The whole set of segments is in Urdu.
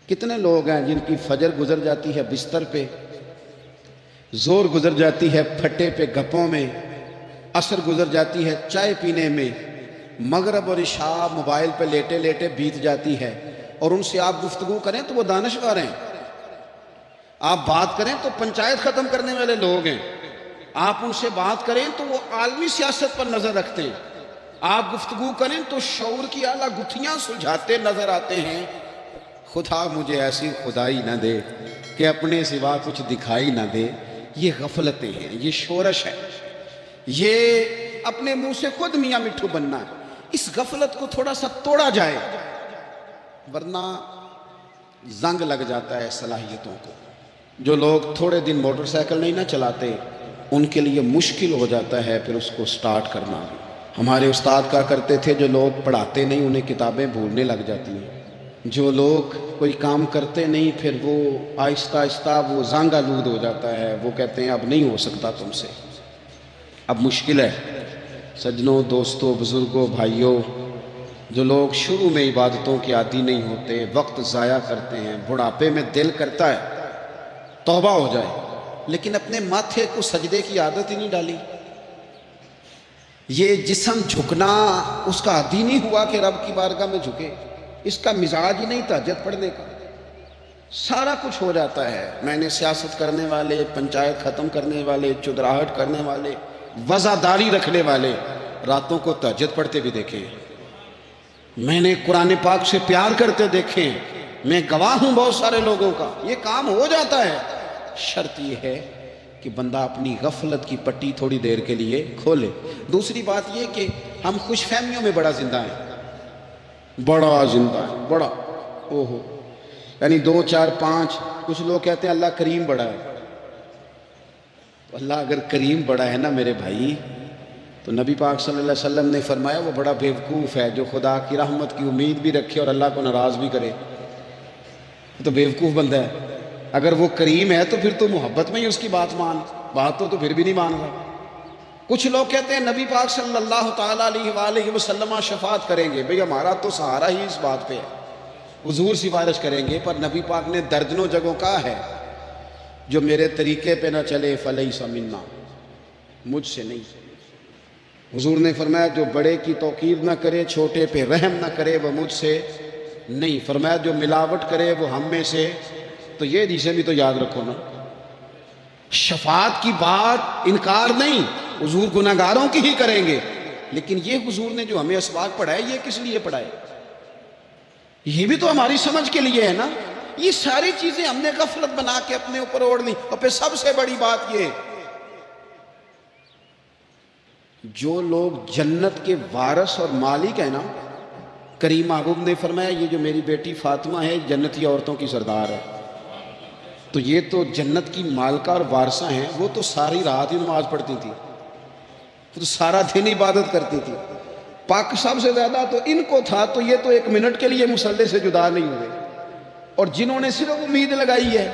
کتنے لوگ ہیں جن کی فجر گزر جاتی ہے بستر پہ، زور گزر جاتی ہے پھٹے پہ گپوں میں، عصر گزر جاتی ہے چائے پینے میں، مغرب اور عشاء موبائل پہ لیٹے لیٹے بیت جاتی ہے، اور ان سے آپ گفتگو کریں تو وہ دانشور ہیں، آپ بات کریں تو پنچایت ختم کرنے والے لوگ ہیں، آپ ان سے بات کریں تو وہ عالمی سیاست پر نظر رکھتے ہیں، آپ گفتگو کریں تو شعور کی اعلیٰ گتھیاں سلجھاتے نظر آتے ہیں۔ خدا مجھے ایسی خدائی نہ دے کہ اپنے سوا کچھ دکھائی نہ دے۔ یہ غفلتیں ہیں، یہ شورش ہے، یہ اپنے منہ سے خود میاں مٹھو بننا ہے۔ اس غفلت کو تھوڑا سا توڑا جائے ورنہ زنگ لگ جاتا ہے صلاحیتوں کو۔ جو لوگ تھوڑے دن موٹر سائیکل نہیں نہ چلاتے ان کے لیے مشکل ہو جاتا ہے پھر اس کو سٹارٹ کرنا۔ ہمارے استاد کہا کرتے تھے جو لوگ پڑھاتے نہیں انہیں کتابیں بھولنے لگ جاتی ہیں، جو لوگ کوئی کام کرتے نہیں پھر وہ آہستہ آہستہ وہ زنگ آلود ہو جاتا ہے، وہ کہتے ہیں اب نہیں ہو سکتا تم سے، اب مشکل ہے۔ سجنوں، دوستوں، بزرگوں، بھائیوں، جو لوگ شروع میں عبادتوں کے عادی نہیں ہوتے، وقت ضائع کرتے ہیں، بڑھاپے میں دل کرتا ہے توبہ ہو جائے، لیکن اپنے ماتھے کو سجدے کی عادت ہی نہیں ڈالی۔ یہ جسم جھکنا اس کا عادی نہیں ہوا کہ رب کی بارگاہ میں جھکے، اس کا مزاج ہی نہیں تہجد پڑھنے کا۔ سارا کچھ ہو جاتا ہے۔ میں نے سیاست کرنے والے، پنچایت ختم کرنے والے، چودراہٹ کرنے والے، وزاداری رکھنے والے راتوں کو تہجد پڑھتے بھی دیکھے، میں نے قرآن پاک سے پیار کرتے دیکھے، میں گواہ ہوں بہت سارے لوگوں کا۔ یہ کام ہو جاتا ہے، شرط یہ ہے کہ بندہ اپنی غفلت کی پٹی تھوڑی دیر کے لیے کھولے۔ دوسری بات یہ کہ ہم خوش فہمیوں میں بڑا زندہ ہیں، بڑا زندہ ہے، بڑا اوہو، یعنی 2 4 5۔ کچھ لوگ کہتے ہیں اللہ کریم بڑا ہے۔ تو اللہ اگر کریم بڑا ہے نا میرے بھائی، تو نبی پاک صلی اللہ علیہ وسلم نے فرمایا وہ بڑا بیوقوف ہے جو خدا کی رحمت کی امید بھی رکھے اور اللہ کو ناراض بھی کرے، تو بیوقوف بندہ ہے۔ اگر وہ کریم ہے تو پھر تو محبت میں ہی اس کی بات مان، بات تو پھر بھی نہیں مان رہا۔ کچھ لوگ کہتے ہیں نبی پاک صلی اللہ تعالیٰ علیہ وآلہ وسلم شفاعت کریں گے، بھئی ہمارا تو سہارا ہی اس بات پہ ہے، حضور سفارش کریں گے، پر نبی پاک نے درجنوں جگہوں کہا ہے جو میرے طریقے پہ نہ چلے فلیس منا، مجھ سے نہیں۔ حضور نے فرمایا جو بڑے کی توقیر نہ کرے، چھوٹے پہ رحم نہ کرے، وہ مجھ سے نہیں۔ فرمایا جو ملاوٹ کرے وہ ہم میں سے۔ تو یہ حدیثیں بھی تو یاد رکھو نا، شفاعت کی بات انکار نہیں، حضور گناہگاروں کی ہی کریں گے، لیکن یہ حضور نے جو ہمیں اسباق پڑھائے یہ کس لیے پڑھائے؟ یہ بھی تو ہماری سمجھ کے لیے ہے نا۔ یہ ساری چیزیں ہم نے غفلت بنا کے اپنے اوپر اوڑھ لی۔ اور پھر سب سے بڑی بات یہ، جو لوگ جنت کے وارث اور مالک ہیں نا، کریم محبوب نے فرمایا یہ جو میری بیٹی فاطمہ ہے جنتی عورتوں کی سردار ہے، تو یہ تو جنت کی مالکہ اور وارثہ ہیں، وہ تو ساری رات ہی نماز پڑھتی تھی، وہ تو سارا دن عبادت کرتی تھی، پاک سب سے زیادہ تو ان کو تھا، تو یہ تو 1 منٹ کے لیے مصلی سے جدا نہیں ہوئے۔ اور جنہوں نے صرف امید لگائی ہے،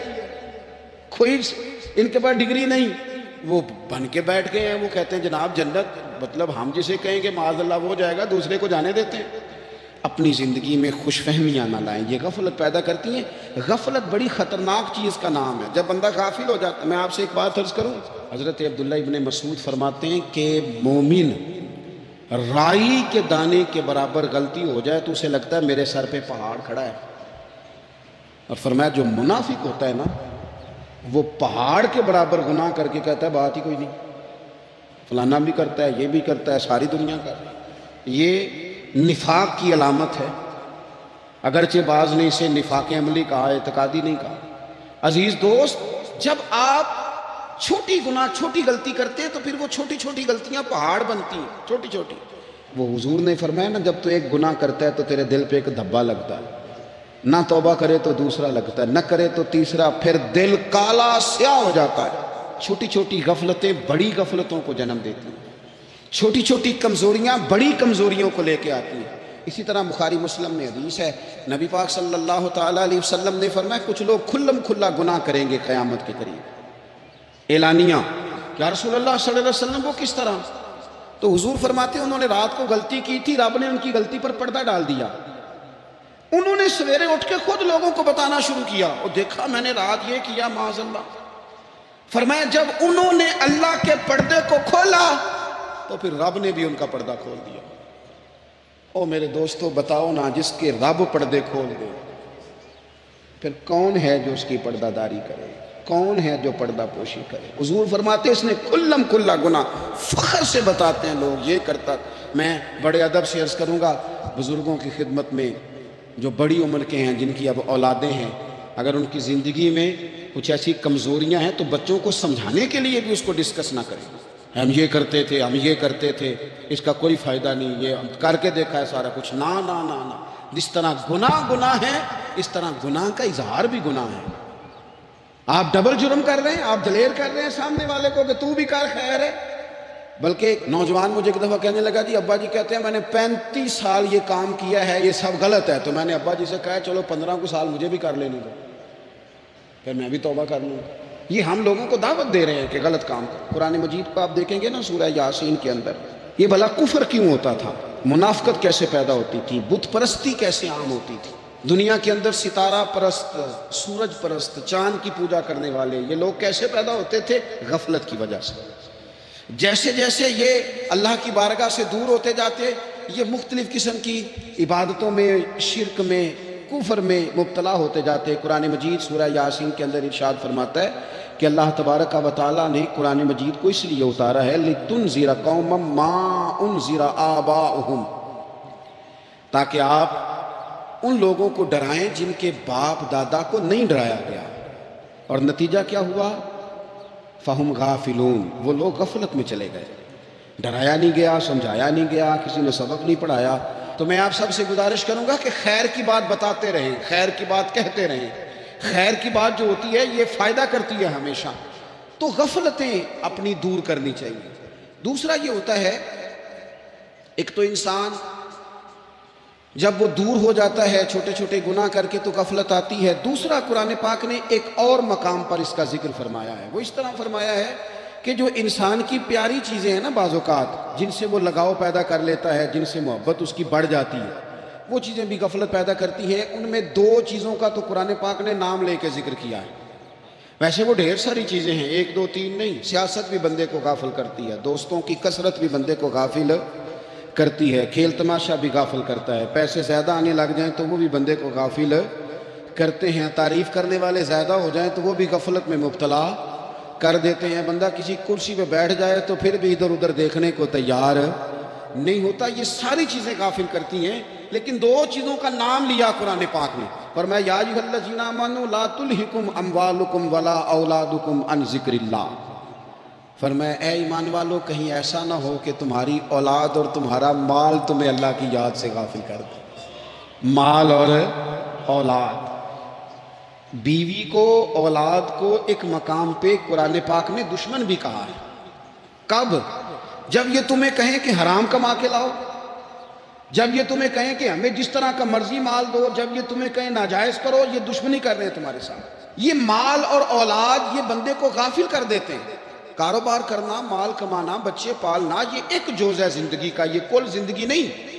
کوئی ان کے پاس ڈگری نہیں، وہ بن کے بیٹھ گئے ہیں، وہ کہتے ہیں جناب جنت، مطلب ہم جسے کہیں گے معاذ اللہ وہ ہو جائے گا، دوسرے کو جانے دیتے ہیں۔ اپنی زندگی میں خوش فہمیاں نہ لائیں، یہ غفلت پیدا کرتی ہیں۔ غفلت بڑی خطرناک چیز کا نام ہے، جب بندہ غافل ہو جاتا ہے۔ میں آپ سے ایک بات عرض کروں، حضرت عبداللہ ابن مسعود فرماتے ہیں کہ مومن رائی کے دانے کے برابر غلطی ہو جائے تو اسے لگتا ہے میرے سر پہ پہاڑ کھڑا ہے، اور فرمایا جو منافق ہوتا ہے نا وہ پہاڑ کے برابر گناہ کر کے کہتا ہے بات ہی کوئی نہیں، فلانا بھی کرتا ہے، یہ بھی کرتا ہے، ساری دنیا کر رہی ہے۔ یہ نفاق کی علامت ہے، اگرچہ بعض نے اسے نفاق عملی کہا، اعتقادی نہیں کہا۔ عزیز دوست، جب آپ چھوٹی گناہ چھوٹی غلطی کرتے ہیں تو پھر وہ چھوٹی چھوٹی غلطیاں پہاڑ بنتی ہیں، چھوٹی چھوٹی۔ وہ حضور نے فرمایا نا جب تو ایک گناہ کرتا ہے تو تیرے دل پہ ایک دھبا لگتا ہے، نہ توبہ کرے تو دوسرا لگتا ہے، نہ کرے تو تیسرا، پھر دل کالا سیاہ ہو جاتا ہے۔ چھوٹی چھوٹی غفلتیں بڑی غفلتوں کو جنم دیتی ہیں، چھوٹی چھوٹی کمزوریاں بڑی کمزوریوں کو لے کے آتی ہیں۔ اسی طرح بخاری مسلم میں حدیث ہے، نبی پاک صلی اللہ تعالیٰ علیہ وسلم نے فرمایا کچھ لوگ کھلم کھلا گناہ کریں گے قیامت کے قریب، اعلانیہ۔ یا رسول اللہ صلی اللہ علیہ وسلم وہ کس طرح؟ تو حضور فرماتے ہیں انہوں نے رات کو غلطی کی تھی، رب نے ان کی غلطی پر پردہ ڈال دیا، انہوں نے سویرے اٹھ کے خود لوگوں کو بتانا شروع کیا، اور دیکھا میں نے رات یہ کیا، معاذ اللہ۔ فرمایا جب انہوں نے اللہ کے پردے کو کھولا تو پھر رب نے بھی ان کا پردہ کھول دیا۔ او میرے دوستو بتاؤ نا، جس کے رب پردے کھول دے پھر کون ہے جو اس کی پردہ داری کرے؟ کون ہے جو پردہ پوشی کرے؟ حضور فرماتے اس نے کلم کلا گناہ، فخر سے بتاتے ہیں لوگ یہ کرتا۔ میں بڑے ادب سے عرض کروں گا بزرگوں کی خدمت میں، جو بڑی عمر کے ہیں، جن کی اب اولادیں ہیں، اگر ان کی زندگی میں کچھ ایسی کمزوریاں ہیں تو بچوں کو سمجھانے کے لیے بھی اس کو ڈسکس نہ کریں۔ ہم یہ کرتے تھے، ہم یہ کرتے تھے، اس کا کوئی فائدہ نہیں، یہ ہم کر کے دیکھا ہے سارا کچھ۔ نہ نہ نہ نہ، جس طرح گناہ ہے اس طرح گناہ کا اظہار بھی گناہ ہے۔ آپ ڈبل جرم کر رہے ہیں، آپ دلیر کر رہے ہیں سامنے والے کو کہ تو بھی کر، خیر ہے۔ بلکہ ایک نوجوان مجھے ایک دفعہ کہنے لگا جی ابا جی کہتے ہیں میں نے 35 سال یہ کام کیا ہے، یہ سب غلط ہے۔ تو میں نے ابا جی سے کہا چلو 15 کو سال مجھے بھی کر لینے دو، پھر میں بھی توبہ کر لوں۔ یہ ہم لوگوں کو دعوت دے رہے ہیں کہ غلط کام کرو۔ قرآن مجید کو آپ دیکھیں گے نا سورہ یاسین کے اندر، یہ بھلا کفر کیوں ہوتا تھا، منافقت کیسے پیدا ہوتی تھی، بت پرستی کیسے عام ہوتی تھی، دنیا کے اندر ستارہ پرست، سورج پرست، چاند کی پوجا کرنے والے یہ لوگ کیسے پیدا ہوتے تھے؟ غفلت کی وجہ سے۔ جیسے جیسے یہ اللہ کی بارگاہ سے دور ہوتے جاتے، یہ مختلف قسم کی عبادتوں میں، شرک میں، کفر میں مبتلا ہوتے جاتے۔ قرآن مجید سورہ یاسین کے اندر ارشاد فرماتا ہے کہ اللہ تبارک و تعالیٰ نے قرآن مجید کو اس لیے اتارا ہے لِتُنذِرَ قَوْمًا مَا أُنذِرَ آبَاؤُهُمْ، تاکہ آپ ان لوگوں کو ڈرائیں جن کے باپ دادا کو نہیں ڈرایا گیا۔ اور نتیجہ کیا ہوا؟ فَهُمْ غَافِلُونَ، وہ لوگ غفلت میں چلے گئے، ڈرایا نہیں گیا، سمجھایا نہیں گیا، کسی نے سبق نہیں پڑھایا۔ تو میں آپ سب سے گزارش کروں گا کہ خیر کی بات بتاتے رہیں، خیر کی بات کہتے رہیں۔ خیر کی بات جو ہوتی ہے یہ فائدہ کرتی ہے ہمیشہ، تو غفلتیں اپنی دور کرنی چاہیے۔ دوسرا یہ ہوتا ہے، ایک تو انسان جب وہ دور ہو جاتا ہے چھوٹے چھوٹے گناہ کر کے تو غفلت آتی ہے۔ دوسرا قرآن پاک نے ایک اور مقام پر اس کا ذکر فرمایا ہے، وہ اس طرح فرمایا ہے کہ جو انسان کی پیاری چیزیں ہیں نا بعض اوقات، جن سے وہ لگاؤ پیدا کر لیتا ہے، جن سے محبت اس کی بڑھ جاتی ہے، وہ چیزیں بھی غفلت پیدا کرتی ہیں۔ ان میں 2 چیزوں کا تو قرآن پاک نے نام لے کے ذکر کیا ہے۔ ویسے وہ ڈھیر ساری چیزیں ہیں، 1 2 3 نہیں۔ سیاست بھی بندے کو غافل کرتی ہے، دوستوں کی کثرت بھی بندے کو غافل کرتی ہے، کھیل تماشا بھی غافل کرتا ہے، پیسے زیادہ آنے لگ جائیں تو وہ بھی بندے کو غافل کرتے ہیں، تعریف کرنے والے زیادہ ہو جائیں تو وہ بھی غفلت میں مبتلا کر دیتے ہیں۔ بندہ کسی کرسی پہ بیٹھ جائے تو پھر بھی ادھر ادھر دیکھنے کو تیار نہیں ہوتا۔ یہ ساری چیزیں غافل کرتی ہیں، لیکن 2 چیزوں کا نام لیا قرآن پاک نے، فرمایا یا ایھا الذین آمنوا لا تلھکم اموالکم ولا اولادکم عن ذکر اللہ۔ فرمایا اے ایمان والو کہیں ایسا نہ ہو کہ تمہاری اولاد اور تمہارا مال تمہیں اللہ کی یاد سے غافل کر دے۔ مال اور اولاد، بیوی کو، اولاد کو ایک مقام پہ قرآن پاک نے دشمن بھی کہا ہے۔ کب؟ جب یہ تمہیں کہیں کہ حرام کما کے لاؤ، جب یہ تمہیں کہیں کہ ہمیں جس طرح کا مرضی مال دو، جب یہ تمہیں کہیں ناجائز کرو، یہ دشمنی کر رہے ہیں تمہارے ساتھ۔ یہ مال اور اولاد یہ بندے کو غافل کر دیتے ہیں۔ کاروبار کرنا، مال کمانا، بچے پالنا یہ ایک جز ہے زندگی کا، یہ کل زندگی نہیں۔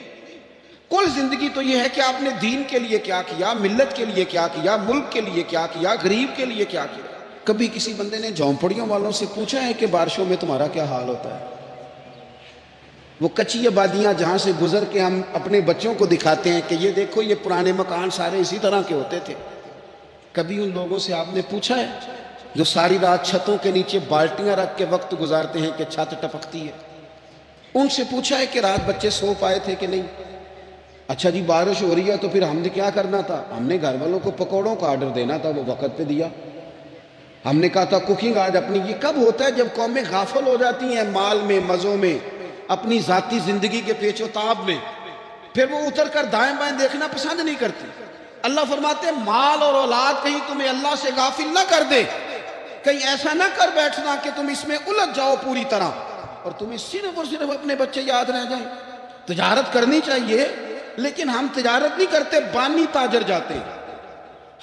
کل زندگی تو یہ ہے کہ آپ نے دین کے لیے کیا کیا، ملت کے لیے کیا کیا، ملک کے لیے کیا کیا، غریب کے لیے کیا کیا۔ کبھی کسی بندے نے جھونپڑیوں والوں سے پوچھا ہے کہ بارشوں میں تمہارا کیا حال ہوتا ہے؟ وہ کچی آبادیاں جہاں سے گزر کے ہم اپنے بچوں کو دکھاتے ہیں کہ یہ دیکھو یہ پرانے مکان سارے اسی طرح کے ہوتے تھے۔ کبھی ان لوگوں سے آپ نے پوچھا ہے جو ساری رات چھتوں کے نیچے بالٹیاں رکھ کے وقت گزارتے ہیں کہ چھت ٹپکتی ہے؟ ان سے پوچھا ہے کہ رات بچے سو پائے تھے کہ نہیں؟ اچھا جی بارش ہو رہی ہے تو پھر ہم نے کیا کرنا تھا؟ ہم نے گھر والوں کو پکوڑوں کا آرڈر دینا تھا، وہ وقت پہ دیا۔ ہم نے کہا تھا کوکنگ آج اپنی۔ یہ کب ہوتا ہے؟ جب قومیں غافل ہو جاتی ہیں مال میں، مزوں میں، اپنی ذاتی زندگی کے پیچ و تاب میں، پھر وہ اتر کر دائیں بائیں دیکھنا پسند نہیں کرتی۔ اللہ فرماتے ہیں مال اور اولاد کہیں تمہیں اللہ سے غافل نہ کر دے، کہیں ایسا نہ کر بیٹھنا کہ تم اس میں الجھ جاؤ پوری طرح اور تمہیں صرف اور صرف اپنے بچے یاد رہ جائیں۔ تجارت کرنی چاہیے، لیکن ہم تجارت نہیں کرتے، بانی تاجر جاتے ہیں،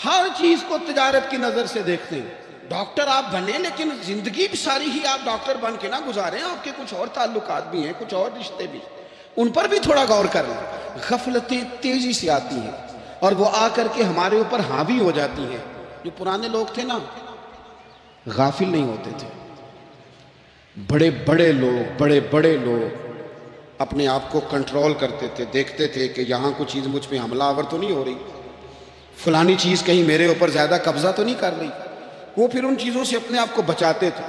ہر چیز کو تجارت کی نظر سے دیکھتے ہیں۔ ڈاکٹر آپ بنے لیکن زندگی بھی ساری ہی آپ ڈاکٹر بن کے نہ گزاریں، آپ کے کچھ اور تعلقات بھی ہیں، کچھ اور رشتے بھی، ان پر بھی تھوڑا غور کریں۔ غفلتیں تیزی سے آتی ہیں، اور وہ آ کر کے ہمارے اوپر حاوی ہو جاتی ہیں۔ جو پرانے لوگ تھے نا غافل نہیں ہوتے تھے، بڑے بڑے لوگ اپنے آپ کو کنٹرول کرتے تھے، دیکھتے تھے کہ یہاں کچھ چیز مجھ پہ حملہ آور تو نہیں ہو رہی، فلانی چیز کہیں میرے اوپر زیادہ قبضہ تو نہیں کر رہی۔ وہ پھر ان چیزوں سے اپنے آپ کو بچاتے تھے،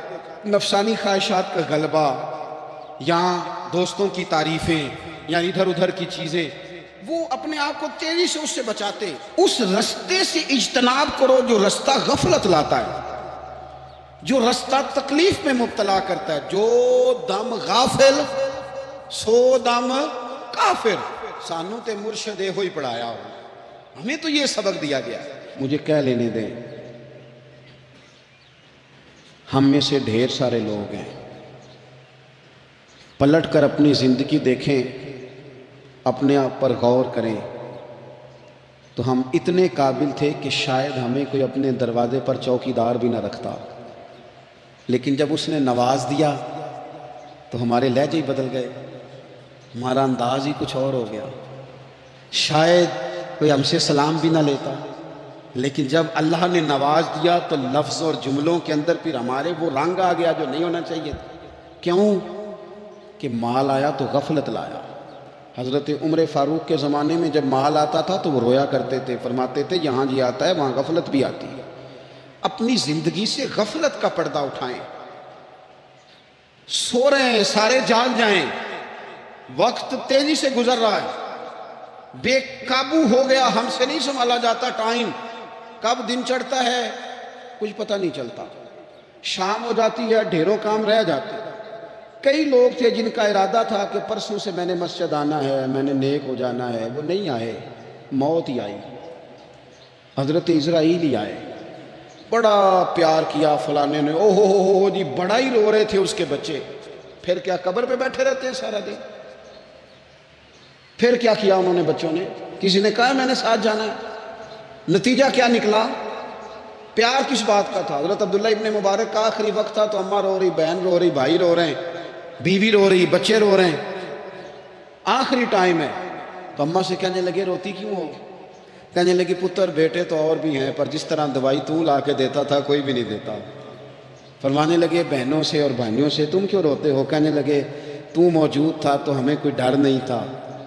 نفسانی خواہشات کا غلبہ یا دوستوں کی تعریفیں یا ادھر ادھر کی چیزیں، وہ اپنے آپ کو تیزی سے اس سے بچاتے۔ اس رستے سے اجتناب کرو جو رستہ غفلت لاتا ہے، جو رستہ تکلیف میں مبتلا کرتا ہے۔ جو دم غافل سو دم کافر، سانو تے مرشد یہ ہوئی پڑھایا ہو، ہمیں تو یہ سبق دیا گیا۔ مجھے کہہ لینے دیں، ہم میں سے ڈھیر سارے لوگ ہیں، پلٹ کر اپنی زندگی دیکھیں، اپنے آپ پر غور کریں، تو ہم اتنے قابل تھے کہ شاید ہمیں کوئی اپنے دروازے پر چوکیدار بھی نہ رکھتا، لیکن جب اس نے نواز دیا تو ہمارے لہجے ہی بدل گئے، ہمارا انداز ہی کچھ اور ہو گیا۔ شاید کوئی ہم سے سلام بھی نہ لیتا، لیکن جب اللہ نے نواز دیا تو لفظ اور جملوں کے اندر پھر ہمارے وہ رنگ آ گیا جو نہیں ہونا چاہیے تھا۔ کیوں؟ کہ مال آیا تو غفلت لایا۔ حضرت عمر فاروق کے زمانے میں جب مال آتا تھا تو وہ رویا کرتے تھے، فرماتے تھے یہاں جی آتا ہے وہاں غفلت بھی آتی ہے۔ اپنی زندگی سے غفلت کا پردہ اٹھائیں۔ سو رہے ہیں سارے جاگ جائیں، وقت تیزی سے گزر رہا ہے، بے قابو ہو گیا، ہم سے نہیں سنبھالا جاتا ٹائم، کب دن چڑھتا ہے کچھ پتہ نہیں چلتا، شام ہو جاتی ہے ڈھیروں کام رہ جاتے۔ کئی لوگ تھے جن کا ارادہ تھا کہ پرسوں سے میں نے مسجد آنا ہے، میں نے نیک ہو جانا ہے، وہ نہیں آئے، موت ہی آئی، حضرت اسرائیل ہی آئے۔ بڑا پیار کیا فلانے نے، او ہو جی، بڑا ہی رو رہے تھے اس کے بچے، پھر کیا قبر پہ بیٹھے رہتے ہیں سارا دن؟ پھر کیا کیا انہوں نے بچوں نے؟ کسی نے کہا میں نے ساتھ جانا ہے؟ نتیجہ کیا نکلا؟ پیار کس بات کا تھا؟ حضرت عبداللہ ابن مبارک کا آخری وقت تھا تو اماں رو رہی، بہن رو رہی، بھائی رو رہے ہیں، بیوی رو رہی، بچے رو رہے ہیں، آخری ٹائم ہے تو اماں سے کہنے لگے روتی کیوں ہو؟ کہنے لگی پتر بیٹے تو اور بھی ہیں پر جس طرح دوائی تو لا کے دیتا تھا کوئی بھی نہیں دیتا۔ فرمانے لگے بہنوں سے اور بھائیوں سے تم کیوں روتے ہو؟ کہنے لگے تو موجود تھا تو ہمیں کوئی ڈر نہیں تھا،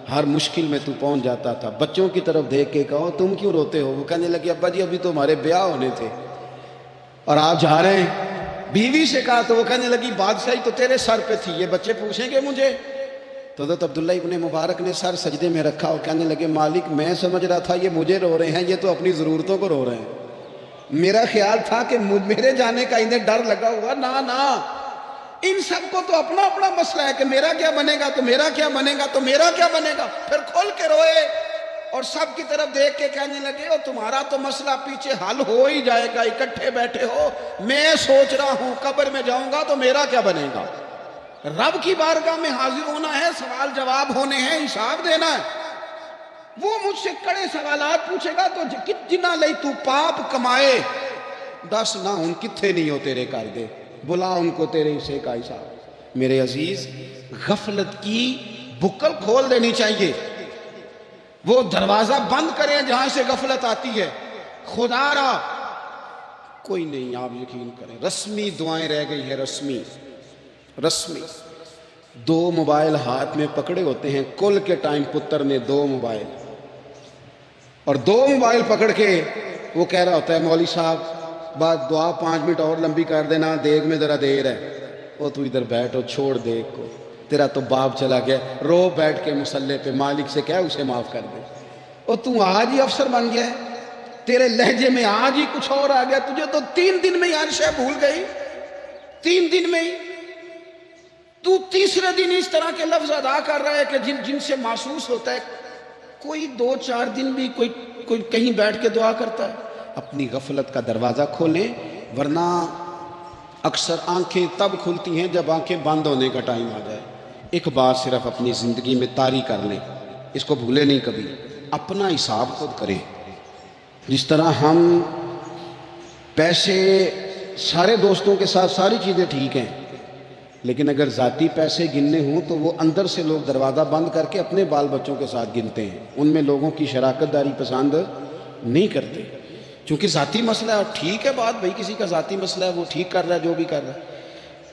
ہر مشکل میں تو پہنچ جاتا تھا۔ بچوں کی طرف دیکھ کے کہو تم کیوں روتے ہو؟ وہ کہنے لگے ابا جی ابھی تو ہمارے بیاہ ہونے تھے اور آپ جا رہے ہیں۔ بیوی سے کہا تو وہ کہنے لگی بادشاہی تو تیرے سر پہ تھی، یہ بچے پوچھیں گے مجھے؟ تو حضرت عبداللہ ابن مبارک نے سر سجدے میں رکھا اور کہنے لگے مالک میں سمجھ رہا تھا یہ مجھے رو رہے ہیں، یہ تو اپنی ضرورتوں کو رو رہے ہیں، میرا خیال تھا کہ میرے جانے کا انہیں ڈر لگا ہوا۔ نا ان سب کو تو اپنا اپنا مسئلہ ہے کہ میرا کیا بنے گا تو میرا کیا بنے گا تو میرا کیا بنے گا، پھر کھول کے روئے اور سب کی طرف دیکھ کے کہنے لگے اور تمہارا تو مسئلہ پیچھے حل ہو ہی جائے گا، اکٹھے بیٹھے ہو، میں سوچ رہا ہوں قبر میں جاؤں گا تو میرا کیا بنے گا۔ رب کی بارگاہ میں حاضر ہونا ہے، سوال جواب ہونے ہیں، حساب دینا ہے۔ وہ مجھ سے کڑے سوالات پوچھے گا تو جنا لئی تو پاپ کمائے، دس نہ ان کتھے نہیں ہو تیرے کر دے، بلا ان کو تیرے حصے کا حساب۔ میرے عزیز غفلت کی بکل کھول دینی چاہیے، وہ دروازہ بند کریں جہاں سے غفلت آتی ہے۔ خدا را کوئی نہیں، آپ یقین کریں رسمی دعائیں رہ گئی ہے، رسمی 2 موبائل ہاتھ میں پکڑے ہوتے ہیں، کل کے ٹائم پتر نے 2 موبائل اور 2 موبائل پکڑ کے وہ کہہ رہا ہوتا ہے مولوی صاحب بات دعا 5 منٹ اور لمبی کر دینا، دیگ میں ذرا دیر ہے، وہ تو ادھر بیٹھو چھوڑ دیگ کو، تیرا تو باپ چلا گیا، رو بیٹھ کے مصلے پہ مالک سے کہہ اسے معاف کر دے۔ اور تو آج ہی افسر بن گیا ہے، تیرے لہجے میں آج ہی کچھ اور آ گیا، تجھے تو 3 دن میں ہر شے بھول گئی، 3 دن میں ہی تو تیسرے دن اس طرح کے لفظ ادا کر رہا ہے کہ جن سے محسوس ہوتا ہے کوئی 2-4 دن بھی کوئی کہیں بیٹھ کے دعا کرتا ہے۔ اپنی غفلت کا دروازہ کھولیں، ورنہ اکثر آنکھیں تب کھلتی ہیں جب آنکھیں بند ہونے کا ٹائم آ جائے۔ ایک بات صرف اپنی زندگی میں طاری کر لیں، اس کو بھولے نہیں کبھی، اپنا حساب خود کریں۔ جس طرح ہم پیسے سارے دوستوں کے ساتھ ساری چیزیں ٹھیک ہیں، لیکن اگر ذاتی پیسے گننے ہوں تو وہ اندر سے لوگ دروازہ بند کر کے اپنے بال بچوں کے ساتھ گنتے ہیں، ان میں لوگوں کی شراکت داری پسند نہیں کرتے، چونکہ ذاتی مسئلہ ہے۔ اور ٹھیک ہے بات، بھائی کسی کا ذاتی مسئلہ ہے، وہ ٹھیک کر رہا ہے جو بھی کر رہا ہے۔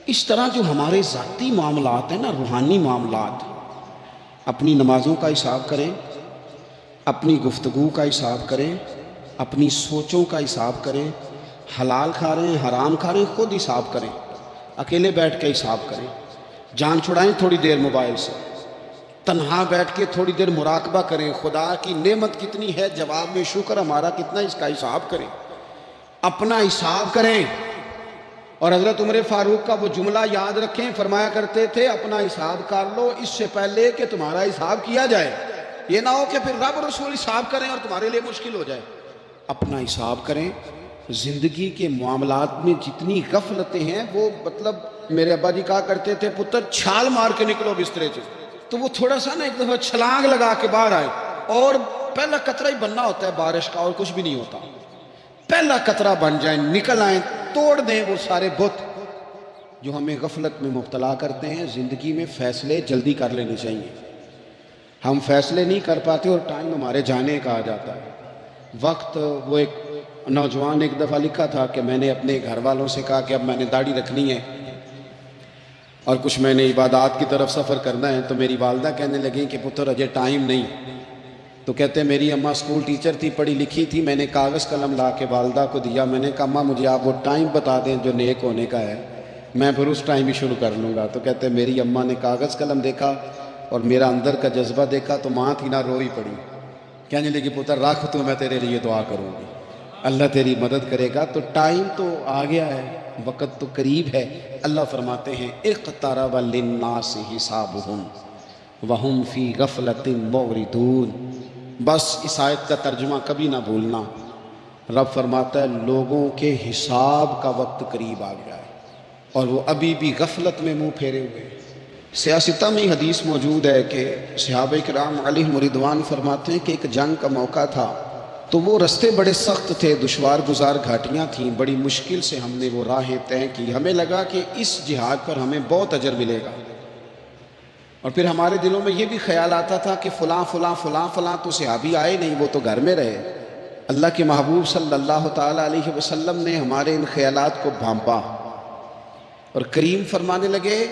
اس طرح جو ہمارے ذاتی معاملات ہیں نا، روحانی معاملات، اپنی نمازوں کا حساب کریں، اپنی گفتگو کا حساب کریں، اپنی سوچوں کا حساب کریں، حلال کھا رہے ہیں حرام کھا رہے ہیں خود حساب کریں، اکیلے بیٹھ کے حساب کریں، جان چھڑائیں تھوڑی دیر موبائل سے، تنہا بیٹھ کے تھوڑی دیر مراقبہ کریں، خدا کی نعمت کتنی ہے، جواب میں شکر ہمارا کتنا، اس کا حساب کریں، اپنا حساب کریں۔ اور حضرت عمر فاروق کا وہ جملہ یاد رکھیں، فرمایا کرتے تھے اپنا حساب کر لو اس سے پہلے کہ تمہارا حساب کیا جائے، یہ نہ ہو کہ پھر رب رسول حساب کریں اور تمہارے لیے مشکل ہو جائے۔ اپنا حساب کریں۔ زندگی کے معاملات میں جتنی غفلتیں ہیں، وہ مطلب میرے ابا جی کہا کرتے تھے پتر چھال مار کے نکلو بسترے سے، تو وہ تھوڑا سا نا ایک دفعہ چھلانگ لگا کے باہر آئے، اور پہلا قطرہ ہی بننا ہوتا ہے بارش کا، اور کچھ بھی نہیں ہوتا، پہلا قطرہ بن جائیں، نکل آئیں، توڑ دیں وہ سارے بت جو ہمیں غفلت میں مبتلا کرتے ہیں۔ زندگی میں فیصلے جلدی کر لینے چاہیے، ہم فیصلے نہیں کر پاتے اور ٹائم ہمارے جانے کا آ جاتا ہے وقت۔ وہ ایک نوجوان ایک دفعہ لکھا تھا کہ میں نے اپنے گھر والوں سے کہا کہ اب میں نے داڑھی رکھنی ہے اور کچھ میں نے عبادات کی طرف سفر کرنا ہے، تو میری والدہ کہنے لگیں کہ پتر اجے ٹائم نہیں، تو کہتے ہیں میری اماں اسکول ٹیچر تھی، پڑھی لکھی تھی، میں نے کاغذ قلم لا کے والدہ کو دیا، میں نے کہا اماں مجھے آپ وہ ٹائم بتا دیں جو نیک ہونے کا ہے، میں پھر اس ٹائم ہی شروع کر لوں گا۔ تو کہتے ہیں میری اماں نے کاغذ قلم دیکھا اور میرا اندر کا جذبہ دیکھا تو ماں تھی نہ، روئی پڑی، کہنے لگی پتر رکھ تو، میں تیرے لیے دعا کروں گی، اللہ تیری مدد کرے گا۔ تو ٹائم تو آ گیا ہے، وقت تو قریب ہے۔ اللہ فرماتے ہیں اقترب للناس حسابہم وہم فی غفلۃ معرضون۔ بس اس آیت کا ترجمہ کبھی نہ بھولنا، رب فرماتا ہے لوگوں کے حساب کا وقت قریب آ گیا ہے اور وہ ابھی بھی غفلت میں منہ پھیرے ہوئے ہیں۔ سیاستہ میں حدیث موجود ہے کہ صحابہ کرام علیہم رضوان فرماتے ہیں کہ ایک جنگ کا موقع تھا، تو وہ رستے بڑے سخت تھے، دشوار گزار گھاٹیاں تھیں، بڑی مشکل سے ہم نے وہ راہیں طے کی، ہمیں لگا کہ اس جہاد پر ہمیں بہت اجر ملے گا، اور پھر ہمارے دلوں میں یہ بھی خیال آتا تھا کہ فلاں فلاں فلاں فلاں تو صحابی آئے نہیں، وہ تو گھر میں رہے۔ اللہ کے محبوب صلی اللہ تعالیٰ علیہ وسلم نے ہمارے ان خیالات کو بھانپا اور کریم فرمانے لگے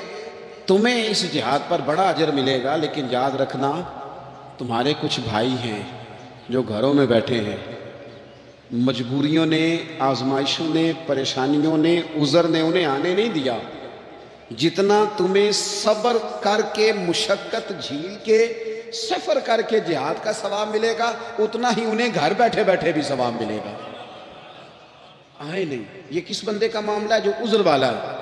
تمہیں اس جہاد پر بڑا اجر ملے گا، لیکن یاد رکھنا تمہارے کچھ بھائی ہیں جو گھروں میں بیٹھے ہیں، مجبوریوں نے، آزمائشوں نے، پریشانیوں نے، عذر نے انہیں آنے نہیں دیا۔ جتنا تمہیں صبر کر کے، مشقت جھیل کے، سفر کر کے جہاد کا ثواب ملے گا، اتنا ہی انہیں گھر بیٹھے بیٹھے بھی ثواب ملے گا۔ آئے نہیں، یہ کس بندے کا معاملہ ہے جو عذر والا ہے؟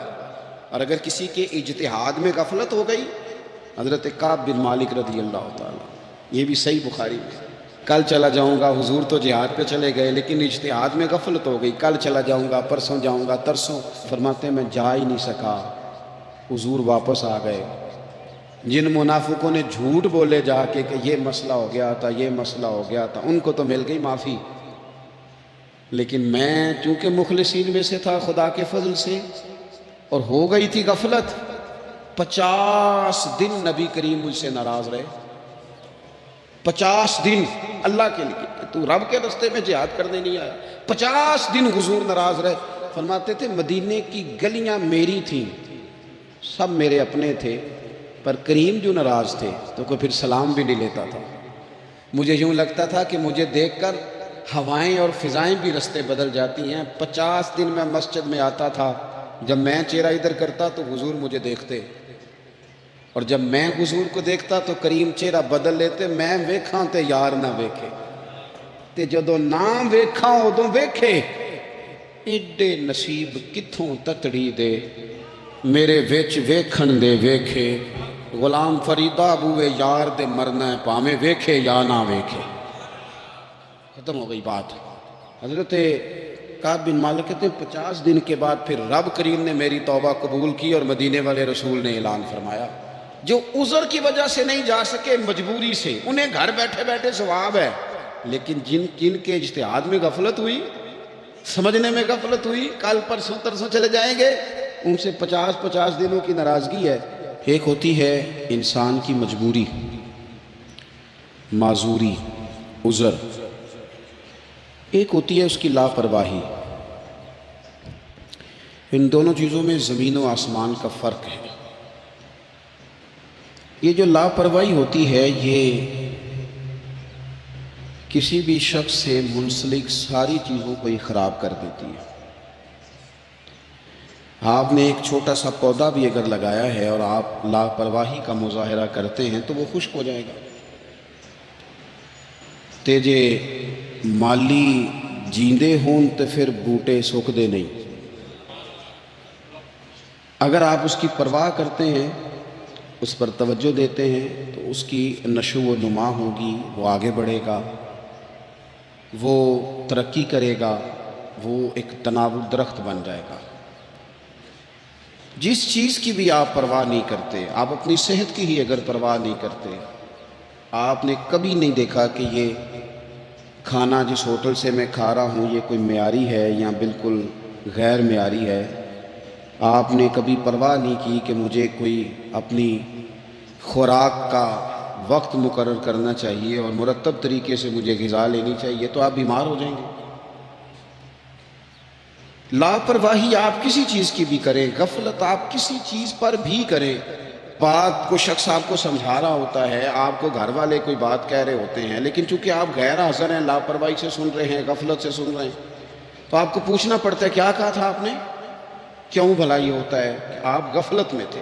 اور اگر کسی کے اجتہاد میں غفلت ہو گئی، حضرت کعب بن مالک رضی اللہ تعالیٰ، یہ بھی صحیح بخاری میں، کل چلا جاؤں گا، حضور تو جہاد پہ چلے گئے لیکن اجتہاد میں غفلت ہو گئی، کل چلا جاؤں گا، پرسوں جاؤں گا، ترسوں، فرماتے ہیں میں جا ہی نہیں سکا، حضور واپس آ گئے۔ جن منافقوں نے جھوٹ بولے جا کے کہ یہ مسئلہ ہو گیا تھا، یہ مسئلہ ہو گیا تھا، ان کو تو مل گئی معافی، لیکن میں چونکہ مخلصین میں سے تھا خدا کے فضل سے، اور ہو گئی تھی غفلت، 50 دن نبی کریم مجھ سے ناراض رہے، 50 دن اللہ کے لیے کہ تو رب کے رستے میں جہاد کرنے نہیں آیا، 50 دن حضور ناراض رہے۔ فرماتے تھے مدینے کی گلیاں میری تھیں، سب میرے اپنے تھے، پر کریم جو ناراض تھے تو کوئی پھر سلام بھی نہیں لیتا تھا۔ مجھے یوں لگتا تھا کہ مجھے دیکھ کر ہوائیں اور فضائیں بھی رستے بدل جاتی ہیں۔ 50 دن میں مسجد میں آتا تھا، جب میں چہرہ ادھر کرتا تو حضور مجھے دیکھتے، اور جب میں حضور کو دیکھتا تو کریم چہرہ بدل لیتے، میں ویکھاں تے یار نہ ویکھے، تے جدوں نہ ویکھاں ادوں ویکھے، ایڈے نصیب کتھوں تتڑی دے میرے وچ ویکھن دے ویکھے، غلام فریدہ بوئے یار دے مرنا ہے پاویں ویکھے یا نہ ویکھے۔ ختم ہو گئی بات۔ حضرت کعب بن مالک کہتے ہیں 50 دن کے بعد پھر رب کریم نے میری توبہ قبول کی اور مدینے والے رسول نے اعلان فرمایا جو عذر کی وجہ سے نہیں جا سکے، مجبوری سے، انہیں گھر بیٹھے بیٹھے ثواب ہے، لیکن جن کے اجتہاد میں غفلت ہوئی، سمجھنے میں غفلت ہوئی، کل پرسوں ترسوں چلے جائیں گے، ان سے 50 دنوں کی ناراضگی ہے۔ ایک ہوتی ہے انسان کی مجبوری، معذوری، عذر، ایک ہوتی ہے اس کی لاپرواہی۔ ان دونوں چیزوں میں زمین و آسمان کا فرق ہے۔ یہ جو لاپرواہی ہوتی ہے یہ کسی بھی شخص سے منسلک ساری چیزوں کو ہی خراب کر دیتی ہے۔ آپ نے ایک چھوٹا سا پودا بھی اگر لگایا ہے اور آپ لاپرواہی کا مظاہرہ کرتے ہیں تو وہ خشک ہو جائے گا۔ تے جے مالی جیندے ہون تو پھر بوٹے سوکھدے نہیں۔ اگر آپ اس کی پرواہ کرتے ہیں، اس پر توجہ دیتے ہیں تو اس کی نشو و نما ہوگی، وہ آگے بڑھے گا، وہ ترقی کرے گا، وہ ایک تناور درخت بن جائے گا۔ جس چیز کی بھی آپ پرواہ نہیں کرتے، آپ اپنی صحت کی ہی اگر پرواہ نہیں کرتے، آپ نے کبھی نہیں دیکھا کہ یہ کھانا جس ہوٹل سے میں کھا رہا ہوں یہ کوئی معیاری ہے یا بالکل غیر معیاری ہے، آپ نے کبھی پرواہ نہیں کی کہ مجھے کوئی اپنی خوراک کا وقت مقرر کرنا چاہیے اور مرتب طریقے سے مجھے غذا لینی چاہیے، تو آپ بیمار ہو جائیں گے۔ لاپرواہی آپ کسی چیز کی بھی کریں، غفلت آپ کسی چیز پر بھی کریں، بات کو شخص آپ کو سمجھا رہا ہوتا ہے، آپ کو گھر والے کوئی بات کہہ رہے ہوتے ہیں، لیکن چونکہ آپ غیر حاضر ہیں، لاپرواہی سے سن رہے ہیں، غفلت سے سن رہے ہیں، تو آپ کو پوچھنا پڑتا ہے کیا کہا تھا آپ نے؟ کیوں بھلا یہ ہوتا ہے کہ آپ غفلت میں تھے۔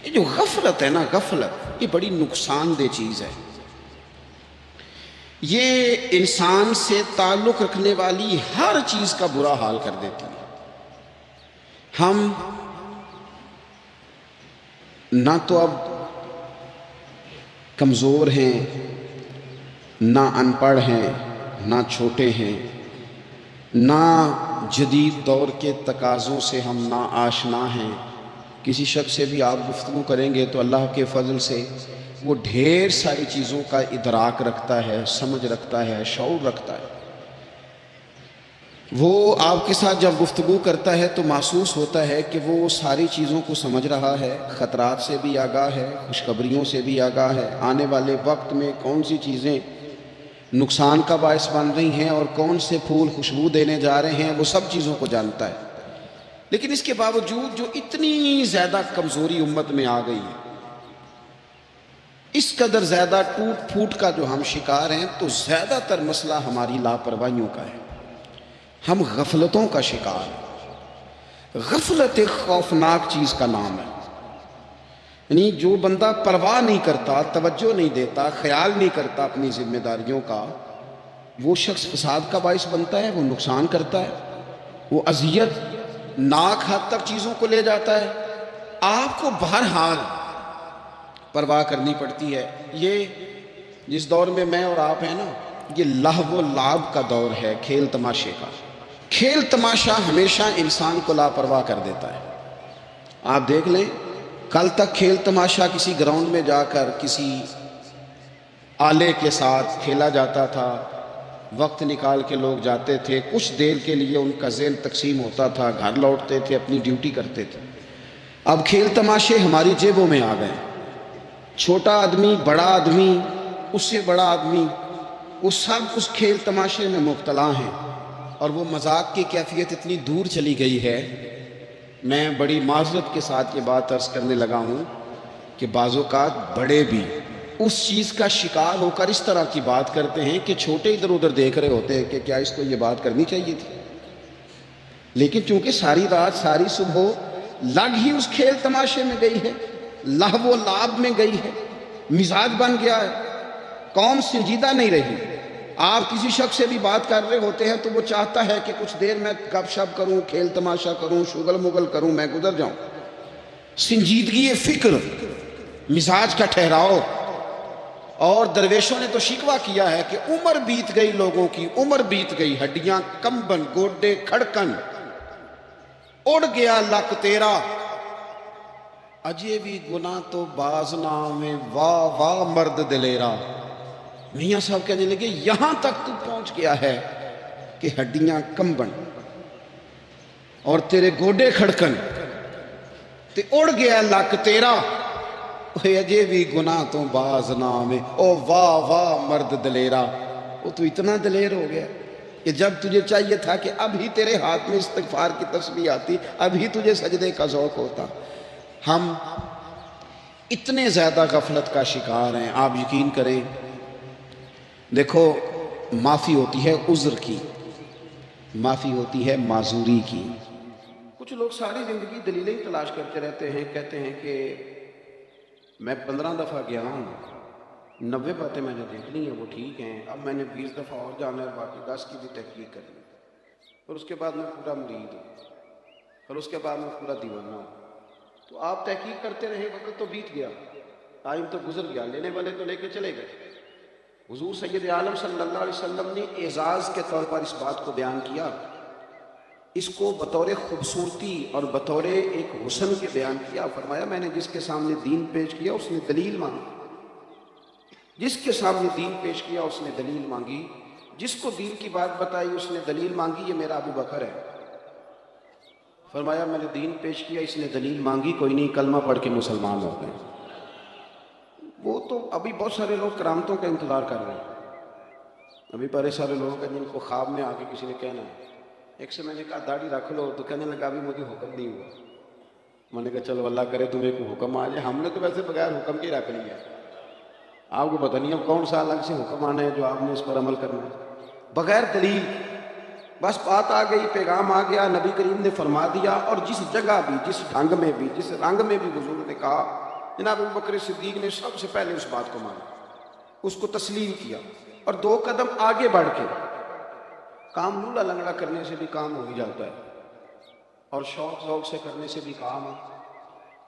یہ جو غفلت ہے نا، غفلت یہ بڑی نقصان دہ چیز ہے۔ یہ انسان سے تعلق رکھنے والی ہر چیز کا برا حال کر دیتی ہے۔ ہم نہ تو اب کمزور ہیں، نہ ان پڑھ ہیں، نہ چھوٹے ہیں، نہ جدید دور کے تقاضوں سے ہم نا آشنا ہیں۔ کسی شخص سے بھی آپ گفتگو کریں گے تو اللہ کے فضل سے وہ ڈھیر ساری چیزوں کا ادراک رکھتا ہے، سمجھ رکھتا ہے، شعور رکھتا ہے۔ وہ آپ کے ساتھ جب گفتگو کرتا ہے تو محسوس ہوتا ہے کہ وہ ساری چیزوں کو سمجھ رہا ہے، خطرات سے بھی آگاہ ہے، خوشخبریوں سے بھی آگاہ ہے، آنے والے وقت میں کون سی چیزیں نقصان کا باعث بن رہی ہیں اور کون سے پھول خوشبو دینے جا رہے ہیں، وہ سب چیزوں کو جانتا ہے۔ لیکن اس کے باوجود جو اتنی زیادہ کمزوری امت میں آ گئی ہے، اس قدر زیادہ ٹوٹ پھوٹ کا جو ہم شکار ہیں، تو زیادہ تر مسئلہ ہماری لاپرواہیوں کا ہے، ہم غفلتوں کا شکار ہیں۔ غفلت ایک خوفناک چیز کا نام ہے، یعنی جو بندہ پرواہ نہیں کرتا، توجہ نہیں دیتا، خیال نہیں کرتا اپنی ذمہ داریوں کا، وہ شخص فساد کا باعث بنتا ہے، وہ نقصان کرتا ہے، وہ اذیت ناک حد تک چیزوں کو لے جاتا ہے۔ آپ کو بہرحال پرواہ کرنی پڑتی ہے۔ یہ جس دور میں میں اور آپ ہیں نا، یہ لہو و لعب کا دور ہے، کھیل تماشے کا۔ کھیل تماشا ہمیشہ انسان کو لاپرواہ کر دیتا ہے۔ آپ دیکھ لیں، کل تک کھیل تماشا کسی گراؤنڈ میں جا کر کسی آلے کے ساتھ کھیلا جاتا تھا، وقت نکال کے لوگ جاتے تھے، کچھ دیر کے لیے ان کا ذہن تقسیم ہوتا تھا، گھر لوٹتے تھے، اپنی ڈیوٹی کرتے تھے۔ اب کھیل تماشے ہماری جیبوں میں آ گئے، چھوٹا آدمی، بڑا آدمی، اس سے بڑا آدمی، وہ سب اس کھیل تماشے میں مبتلا ہیں، اور وہ مذاق کی کیفیت اتنی دور چلی گئی ہے، میں بڑی معذرت کے ساتھ یہ بات عرض کرنے لگا ہوں کہ بعض اوقات بڑے بھی اس چیز کا شکار ہو کر اس طرح کی بات کرتے ہیں کہ چھوٹے ادھر ادھر دیکھ رہے ہوتے ہیں کہ کیا اس کو یہ بات کرنی چاہیے تھی، لیکن چونکہ ساری رات ساری صبح لگ ہی اس کھیل تماشے میں گئی ہے، لہو و لعب میں گئی ہے، مزاج بن گیا ہے، قوم سنجیدہ نہیں رہی۔ آپ کسی شخص سے بھی بات کر رہے ہوتے ہیں تو وہ چاہتا ہے کہ کچھ دیر میں گپ شپ کروں، کھیل تماشا کروں، شغل مغل کروں، میں گزر جاؤں۔ سنجیدگی فکر، مزاج کا ٹھہراؤ۔ اور درویشوں نے تو شکوہ کیا ہے کہ عمر بیت گئی، لوگوں کی عمر بیت گئی، ہڈیاں کمبن، گوڈے کھڑکن، اڑ گیا لک تیرا، اجے بھی گناہ تو باز نام میں، واہ واہ مرد دلیرا۔ میاں صاحب کہنے لگے یہاں تک تو پہنچ گیا ہے کہ ہڈیاں کمبن اور تیرے گوڈے کھڑکن، تے اڑ گیا لک تیرا اجے بھی گناہ تو باز نام ہے او واہ واہ مرد دلیرا وہ تو اتنا دلیر ہو گیا کہ جب تجھے چاہیے تھا کہ اب ہی تیرے ہاتھ میں استغفار کی تسبیح آتی، اب ہی تجھے سجدے کا ذوق ہوتا۔ ہم اتنے زیادہ غفلت کا شکار ہیں، آپ یقین کریں۔ دیکھو معافی ہوتی ہے عذر کی، معافی ہوتی ہے معذوری کی۔ کچھ لوگ ساری زندگی دلیلیں تلاش کرتے رہتے ہیں، کہتے ہیں کہ میں 15 دفعہ گیا ہوں، 90 باتیں میں نے دیکھ لی ہیں وہ ٹھیک ہیں، اب میں نے 20 دفعہ اور جانا ہے، باقی 10 کی بھی تحقیق کرنی ہے، اور اس کے بعد میں پورا مرید ہوں، اور اس کے بعد میں پورا دیوانہ ہوں۔ تو آپ تحقیق کرتے رہے، وقت تو بیت گیا، ٹائم تو گزر گیا، لینے والے تو لے کے چلے گئے۔ حضور سید عالم صلی اللہ علیہ وسلم نے اعزاز کے طور پر اس بات کو بیان کیا، اس کو بطور خوبصورتی اور بطور ایک حسن کے بیان کیا۔ فرمایا میں نے جس کے سامنے دین پیش کیا اس نے دلیل مانگی، جس کے سامنے دین پیش کیا اس نے دلیل مانگی، جس کو دین کی بات بتائی اس نے دلیل مانگی، یہ میرا ابو بکر ہے۔ فرمایا میں نے دین پیش کیا، اس نے دلیل مانگی، کوئی نہیں کلمہ پڑھ کے مسلمان ہو گئے۔ وہ تو ابھی بہت سارے لوگ کرامتوں کا انتظار کر رہے ہیں، ابھی بڑے سارے لوگ ہیں جن کو خواب میں آ کے کسی نے کہنا ہے۔ ایک سے میں نے کہا داڑھی رکھ لو، تو کہنے لگا ابھی مجھے حکم نہیں ہوا۔ میں نے کہا چلو اللہ کرے تمہیں کو حکم آ جائے، ہم نے تو ویسے بغیر حکم کے رکھ لیا، آپ کو پتہ نہیں اب کون سا الگ سے حکم آنا ہے جو آپ نے اس پر عمل کرنا ہے، بغیر دلیل بس بات آ گئی، پیغام آ گیا، نبی کریم نے فرما دیا۔ اور جس جگہ بھی، جس ڈھنگ میں بھی، جس رنگ میں بھی حضور نے کہا، جناب ابوبکر صدیق نے سب سے پہلے اس بات کو مانا، اس کو تسلیم کیا، اور 2 قدم آگے بڑھ کے کام لولا لنگڑا کرنے سے بھی کام ہو ہی جاتا ہے، اور شوق ذوق سے کرنے سے بھی کام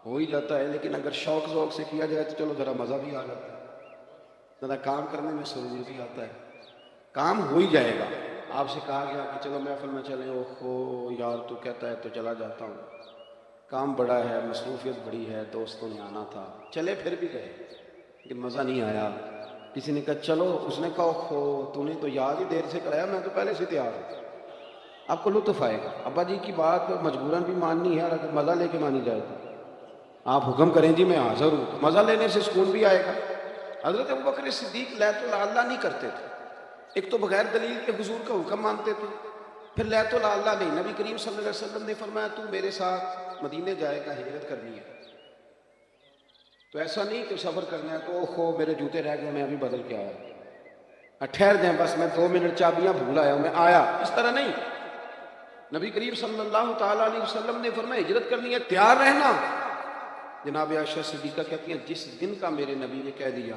ہو ہی جاتا ہے، لیکن اگر شوق ذوق سے کیا جائے تو چلو ذرا مزہ بھی آ جاتا ہے، ذرا کام کرنے میں سرور بھی آتا ہے، کام ہو ہی جائے گا۔ آپ سے کہا گیا کہ چلو محفل میں چلیں، اوہو یار تو کہتا ہے تو چلا جاتا ہوں، کام بڑا ہے، مصروفیت بڑی ہے، دوستوں نے آنا تھا، چلے پھر بھی گئے لیکن مزہ نہیں آیا۔ کسی نے کہا چلو، اس نے کہا اوہو تو نے تو یاد ہی دیر سے کرایا، میں تو پہلے سے تیار ہوں۔ آپ کو لطف آئے گا، ابا جی کی بات مجبوراً بھی ماننی ہے، اور اگر مزہ لے کے مانی جائے تو آپ حکم کریں جی میں حاضر ہوں، تو مزہ لینے سے سکون بھی آئے گا۔ حضرت ابوبکر صدیق لیت اللہ نہیں کرتے تھے، ایک تو بغیر دلیل کے حضور کا حکم مانتے تھے، پھر لیت اللہ نہیں۔ نبی کریم صلی اللہ علیہ وسلم نے فرمایا تو میرے ساتھ مدینے جائے گا، ہجرت کرنی ہے، تو ایسا نہیں کہ سفر کرنا ہے تو اوہو میرے جوتے رہ گئے میں ابھی بدل کے آیا، ٹھہر جائیں بس میں 2 منٹ چابیاں بھول آیا ہوں، میں آیا، اس طرح نہیں۔ نبی کریم صلی اللہ تعالیٰ علیہ وسلم نے فرمایا ہجرت کرنی ہے، تیار رہنا۔ جناب عائشہ صدیقہ کہتی ہیں جس دن کا میرے نبی نے کہہ دیا،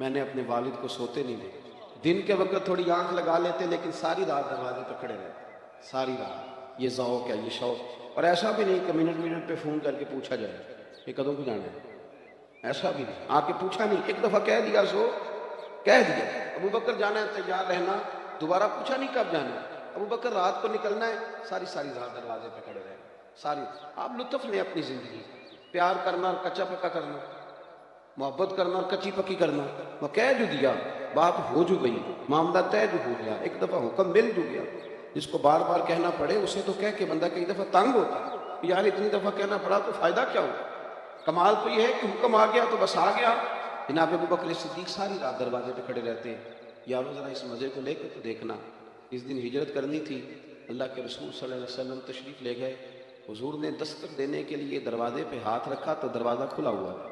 میں نے اپنے والد کو سوتے نہیں دیا، دن کے وقت تھوڑی آنکھ لگا لیتے لیکن ساری رات دروازے پہ کھڑے رہتے، ساری رات۔ یہ ذوق ہے، یہ شوق، اور ایسا بھی نہیں کہ منٹ منٹ پہ فون کر کے پوچھا جائے کہ کدوں کو جانا ہے، ایسا بھی نہیں، آ کے پوچھا نہیں، ایک دفعہ کہہ دیا سو کہہ دیا۔ ابو بکر جانا ہے تیار رہنا، دوبارہ پوچھا نہیں کب جانا ہے، ابو بکر رات کو نکلنا ہے، ساری رات دروازے پہ کھڑے رہے، ساری۔ آپ لطف لیں اپنی زندگی، پیار کرنا اور کچا پکا کرنا، محبت کرنا اور کچی پکی کرنا، وہ کہہ جو دیا بات ہو جو گئی، معاملہ طے جو ہو گیا، ایک دفعہ حکم مل جو گیا۔ جس کو بار بار کہنا پڑے اسے تو کہہ کے بندہ کئی دفعہ تنگ ہوتا ہے، یار اتنی دفعہ کہنا پڑا تو فائدہ کیا ہوا؟ کمال تو یہ ہے کہ حکم آ گیا تو بس آ گیا۔ جناب ابوبکر صدیق ساری رات دروازے پہ کھڑے رہتے، یارو ذرا اس مزے کو لے کے تو دیکھنا۔ اس دن ہجرت کرنی تھی، اللہ کے رسول صلی اللہ علیہ وسلم تشریف لے گئے، حضور نے دستک دینے کے لیے دروازے پہ ہاتھ رکھا تو دروازہ کھلا ہوا تھا۔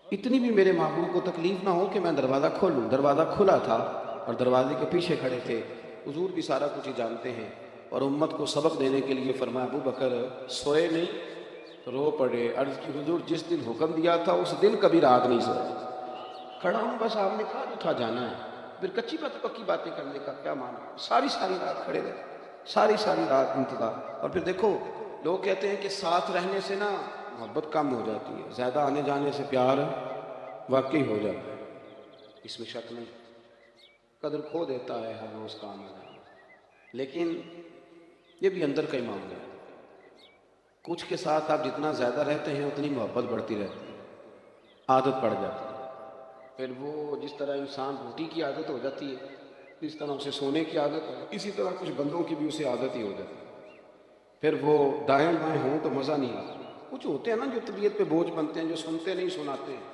اتنی بھی میرے محبوب کو تکلیف نہ ہو کہ میں دروازہ کھولوں، دروازہ کھلا تھا اور دروازے کے پیچھے کھڑے تھے۔ حضور بھی سارا کچھ ہی جانتے ہیں، اور امت کو سبق دینے کے لیے فرمایا ابو بکر سوئے نہیں تو رو پڑے، عرض کی حضور جس دن حکم دیا تھا اس دن کبھی رات نہیں سوئے، کھڑا ہوں بس آپ نے کہا جو تھا جانا ہے، پھر کچی پکی باتیں کرنے کا کیا معنی؟ ساری رات کھڑے رہے، ساری رات انتظار۔ اور پھر دیکھو لوگ کہتے ہیں کہ ساتھ رہنے سے نا محبت کم ہو جاتی ہے، زیادہ آنے جانے سے پیار واقعی ہو جاتا ہے، اس میں شک نہیں، قدر کھو دیتا ہے ہر روز کا آنا جانا، لیکن یہ بھی اندر کا ہی معاملہ ہے۔ کچھ کے ساتھ آپ جتنا زیادہ رہتے ہیں اتنی محبت بڑھتی رہتی ہے، عادت پڑ جاتی ہے، پھر وہ جس طرح انسان روٹی کی عادت ہو جاتی ہے، اس طرح اسے سونے کی عادت ہو، اسی طرح کچھ بندوں کی بھی اسے عادت ہی ہو جاتی ہے، پھر وہ دائیں بائیں ہوں تو مزہ نہیں آتا، کچھ ہوتے ہیں نا جو طبیعت پہ بوجھ بنتے ہیں، جو سنتے نہیں سناتے ہیں،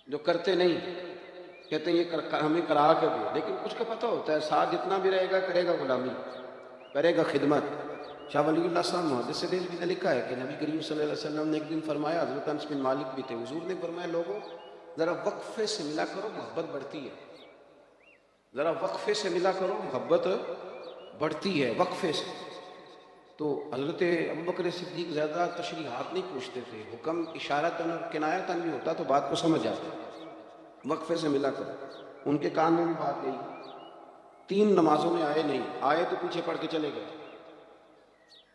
جو کرتے نہیں، کہتے ہیں یہ ہمیں کرا کے دے، لیکن کچھ کا پتہ ہوتا ہے ساتھ جتنا بھی رہے گا کرے گا غلامی، کرے گا خدمت۔ شاہ ولی اللہ صاحب محدث دہلوی نے لکھا ہے کہ نبی کریم صلی اللہ علیہ وسلم نے ایک دن فرمایا، حضرت انس بن مالک بھی تھے، حضور نے فرمایا لوگوں ذرا وقفے سے ملا کرو محبت بڑھتی ہے، ذرا وقفے سے ملا کرو محبت بڑھتی ہے، وقفے سے۔ تو حضرت ابوبکر صدیق زیادہ تشریحات نہیں پوچھتے تھے، حکم اشارتاً اور کنایتاً بھی ہوتا تو بات کو سمجھ جاتے، وقفے سے ملا کرو۔ ان کے کان میں بھی بات گئی، 3 نمازوں میں آئے نہیں، آئے تو پیچھے پڑھ کے چلے گئے،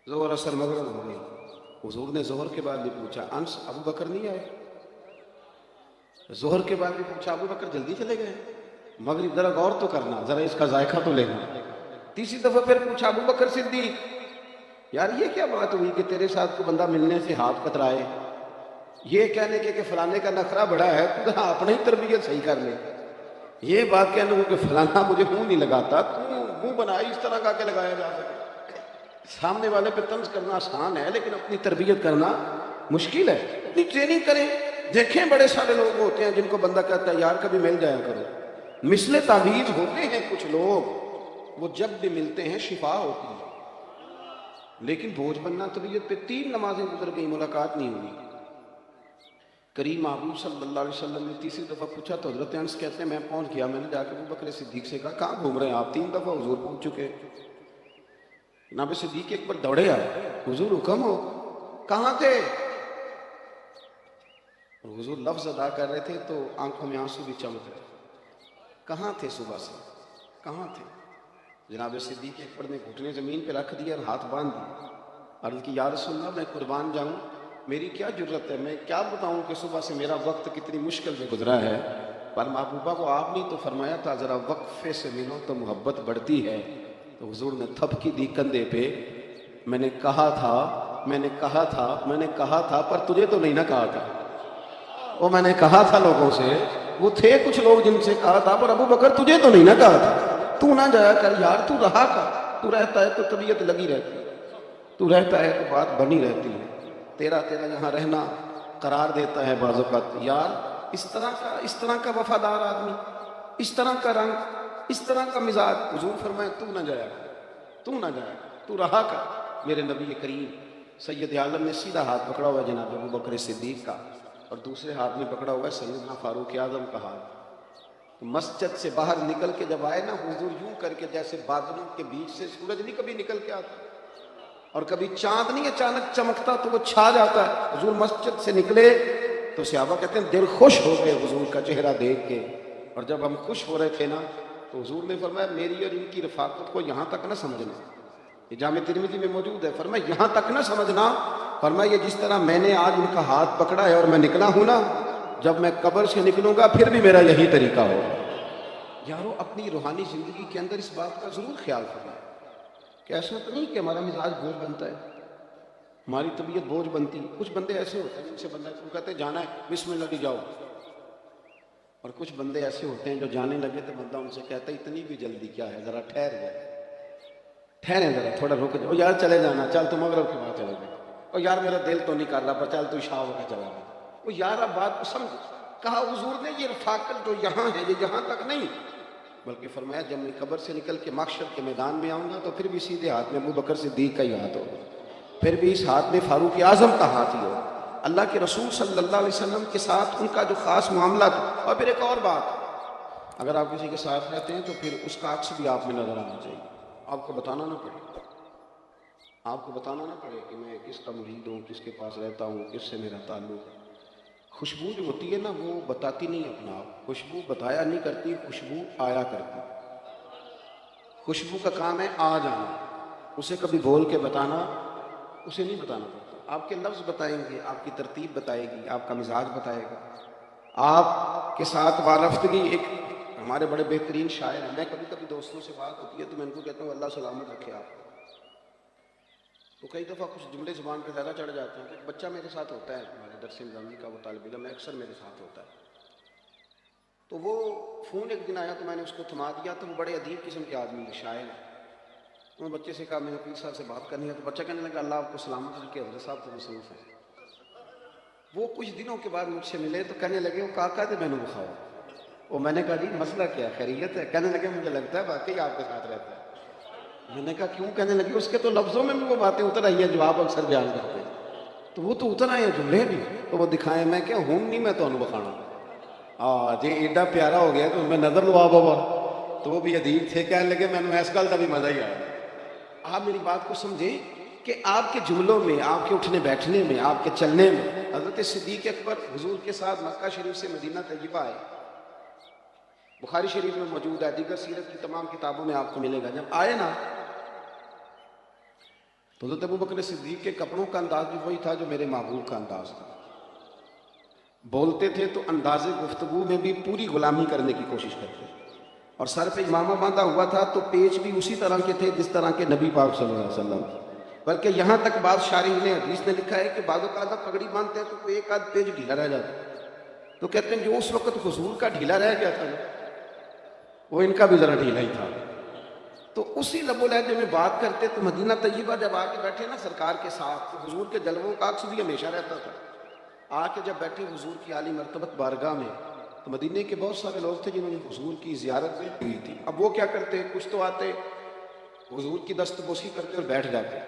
ظہر اثر مغرب ہو گئی۔ حضور نے ظہر کے بعد بھی پوچھا، انس ابوبکر نہیں آئے؟ ظہر کے بعد بھی پوچھا، ابوبکر جلدی چلے گئے؟ مغرب ذرا غور تو کرنا، ذرا اس کا ذائقہ تو لینا۔ تیسری دفعہ پھر پوچھا، ابوبکر صدیق یار یہ کیا بات ہوئی کہ تیرے ساتھ کو بندہ ملنے سے ہاتھ کترائے، یہ کہنے کے کہ فلانے کا نخرہ بڑا ہے، تو ذرا اپنا ہی تربیت صحیح کر لے۔ یہ بات کہنے کو کہ فلانا مجھے منہ نہیں لگاتا، تو منہ بنائی اس طرح کا کہ لگایا جا سکے۔ سامنے والے پہ طنز کرنا آسان ہے، لیکن اپنی تربیت کرنا مشکل ہے۔ اپنی ٹریننگ کریں۔ دیکھیں بڑے سارے لوگ ہوتے ہیں جن کو بندہ کہتا ہے یار کبھی مل جایا کرو، مثل تعویذ ہوتے ہیں کچھ لوگ، وہ جب بھی ملتے ہیں شفا ہوتی ہے، لیکن بوجھ بننا طبیعت پہ۔ 3 نمازیں گزر گئی، ملاقات نہیں ہوئی۔ کریم محبوب صلی اللہ علیہ وسلم نے تیسری دفعہ پوچھا تو حضرت انس کہتے ہیں میں پہنچ گیا، میں نے جا کے ابوبکر صدیق سے کہا کہاں گھوم رہے ہیں آپ، 3 دفعہ حضور پوچھ چکے۔ جناب صدیق اکبر دوڑے آئے، حضور حکم ہو، کہاں تھے؟ اور حضور لفظ ادا کر رہے تھے تو آنکھوں میں آنسو بھی چمک رہے، کہاں تھے صبح سے، کہاں تھے؟ جناب صدیق اکبر نے گھٹنے زمین پہ رکھ دیا اور ہاتھ باندھ دیے، عرض کی یا رسول اللہ میں قربان جاؤں، میری کیا جرت ہے، میں کیا بتاؤں کہ صبح سے میرا وقت کتنی مشکل میں گزرا ہے، پر محبوبہ کو آپ نہیں تو فرمایا تھا ذرا وقفے سے ملو تو محبت بڑھتی ہے۔ تو حضور نے تھپکی دی کندھے پہ، میں نے کہا تھا، میں نے کہا تھا، میں نے کہا تھا، پر تجھے تو نہیں نہ کہا تھا۔ وہ میں نے کہا تھا لوگوں سے، وہ تھے کچھ لوگ جن سے کہا تھا، پر ابو بکر تجھے تو نہیں نہ کہا تھا، تو نہ جایا کر یار، تو رہا کر، تو رہتا ہے تو طبیعت لگی رہتی ہے، تو رہتا ہے تو بات بنی رہتی ہے، تیرا یہاں رہنا قرار دیتا ہے بعض اوقات۔ یار اس طرح کا وفادار آدمی، اس طرح کا رنگ، اس طرح کا مزاج، حضور فرمائے تو نہ جایا، تو نہ جایا، تو رہا کر۔ میرے نبی کریم سید عالم نے سیدھا ہاتھ پکڑا ہوا ہے جناب ابو بکر صدیق کا، اور دوسرے ہاتھ میں پکڑا ہوا ہے سیدنا فاروق اعظم کا ہاتھ۔ مسجد سے باہر نکل کے جب آئے نا حضور یوں کر کے جیسے بادلوں کے بیچ سے سورج نہیں کبھی نکل کے آتا، اور کبھی چاند نہیں اچانک چمکتا تو وہ چھا جاتا ہے، حضور مسجد سے نکلے تو صحابہ کہتے ہیں دل خوش ہو گئے حضور کا چہرہ دیکھ کے، اور جب ہم خوش ہو رہے تھے نا تو حضور نے فرمایا میری اور ان کی رفاقت کو یہاں تک نہ سمجھنا، یہ جامع ترمذی میں موجود ہے، فرمایا یہاں تک نہ سمجھنا، فرمایا یہ جس طرح میں نے آج ان کا ہاتھ پکڑا ہے اور میں نکلا ہوں نا، جب میں قبر سے نکلوں گا پھر بھی میرا یہی طریقہ ہوگا۔ یارو اپنی روحانی زندگی کے اندر اس بات کا ضرور خیال کرنا ہے کہ ایسا تو نہیں کہ ہمارا مزاج بوجھ بنتا ہے، ہماری طبیعت بوجھ بنتی۔ کچھ بندے ایسے ہوتے ہیں جن سے بندہ کو کہتے ہیں جانا ہے بسم اللہ کی جاؤ، اور کچھ بندے ایسے ہوتے ہیں جو جانے لگے تو بندہ ان سے کہتا ہے اتنی بھی جلدی کیا ہے، ذرا ٹھہر جائے، ٹھہریں ذرا تھوڑا رک جاؤ، یار چلے جانا، چل تو مغرب کے بعد چلے جائے، اور یار میرا دل تو نہیں کر رہا پر چل تو عشاء ہو کے چلا جائے، وہ یار اب بات کو سمجھ۔ کہا حضور نے یہ رفاقت جو یہاں ہے یہ یہاں تک نہیں، بلکہ فرمایا جب میں قبر سے نکل کے محشر کے میدان میں آؤں گا تو پھر بھی سیدھے ہاتھ میں ابو بکر صدیق کا ہی ہاتھ ہوگا، پھر بھی اس ہاتھ میں فاروق اعظم کا ہاتھ ہی ہوگا، اللہ کے رسول صلی اللہ علیہ وسلم کے ساتھ ان کا جو خاص معاملہ تھا۔ اور پھر ایک اور بات، اگر آپ کسی کے ساتھ رہتے ہیں تو پھر اس کا عکس بھی آپ میں نظر آنا چاہیے، آپ کو بتانا نہ پڑے، آپ کو بتانا نہ پڑے کہ میں کس کا مرید ہوں، کس کے پاس رہتا ہوں، کس سے میرا تعلق ہے۔ خوشبو جو ہوتی ہے نا وہ بتاتی نہیں اپنا آپ، خوشبو بتایا نہیں کرتی، خوشبو آیا کرتی، خوشبو کا کام ہے آ جانا، اسے کبھی بول کے بتانا اسے نہیں بتانا پڑتا، آپ کے لفظ بتائیں گے، آپ کی ترتیب بتائے گی، آپ کا مزاج بتائے گا، آپ کے ساتھ وارفتگی۔ ایک ہمارے بڑے بہترین شاعر ہیں، میں کبھی کبھی دوستوں سے بات ہوتی ہے تو میں ان کو کہتا ہوں اللہ سلامت رکھے آپ کو، تو کئی دفعہ کچھ جملے زبان پہ زیادہ چڑھ جاتے ہیں۔ ایک بچہ میرے ساتھ ہوتا ہے ہمارے درس نظامی کا، وہ طالب علم ہے، اکثر میرے ساتھ ہوتا ہے، تو وہ فون ایک دن آیا تو میں نے اس کو تھما دیا، تو وہ بڑے ادیب قسم کے آدمی شاعر ہیں، میں بچے سے کہا میں نے پیر صاحب سے بات کرنی ہے، تو بچہ کہنے لگا اللہ آپ کو سلامت رکھے، حضرت صاحب تو مصروف ہے۔ وہ کچھ دنوں کے بعد مجھ سے ملے تو کہنے لگے وہ کاکا تھے میں نے بخاؤ، وہ میں نے کہا جی مسئلہ کیا خیریت ہے؟ کہنے لگے مجھے لگتا ہے واقعی آپ کے ساتھ رہتا ہے۔ میں نے کہا کیوں؟ کہنے لگے اس کے تو لفظوں میں بھی وہ باتیں اتر آئی ہیں جو آپ اکثر بیان کرتے ہیں، تو وہ تو اتر آئے ہیں جملے بھی تو وہ دکھائیں۔ میں کیا ہوں نہیں، میں تو بخانا جی ایڈا پیارا ہو گیا تو میں نظر لوا بابا، تو وہ بھی ادیب تھے، کہنے لگے میں نے اس گل کا بھی مزہ ہی آیا۔ آپ میری بات کو سمجھیں کہ آپ کے جملوں میں، آپ کے اٹھنے بیٹھنے میں، آپ کے چلنے میں، حضرت صدیق اکبر حضور کے ساتھ مکہ شریف سے مدینہ طیبہ آئے، بخاری شریف میں موجود ہے، دیگر سیرت کی تمام کتابوں میں آپ کو ملے گا۔ جب آئے نا تو حضرت ابوبکر صدیق کے کپڑوں کا انداز بھی وہی تھا جو میرے محبوب کا انداز تھا۔ بولتے تھے تو انداز گفتگو میں بھی پوری غلامی کرنے کی کوشش کرتے، اور سر پہ امامہ باندھا ہوا تھا تو پیچ بھی اسی طرح کے تھے جس طرح کے نبی پاک صلی اللہ علیہ وسلم، بلکہ یہاں تک بعض شارح نے حدیث نے لکھا ہے کہ بعض اوقات پگڑی باندھتے ہیں تو کوئی ایک آدھ پیج ڈھیلا رہ جاتا ہے، تو کہتے ہیں جو اس وقت حضور کا ڈھیلا رہ گیا تھا وہ ان کا بھی ذرا ڈھیلا ہی تھا۔ تو اسی لب و لہجے میں بات کرتے، تو مدینہ طیبہ جب آ کے بیٹھے نا سرکار کے ساتھ، تو حضور کے جلووں کا عکس بھی ہمیشہ رہتا تھا۔ آ کے جب بیٹھے حضور کی عالی مرتبت بارگاہ میں، تو مدینے کے بہت سارے لوگ تھے جنہوں نے حضور کی زیارت بھی ہوئی تھی۔ اب وہ کیا کرتے، کچھ تو آتے حضور کی دست بوسی کرتے اور بیٹھ جاتے،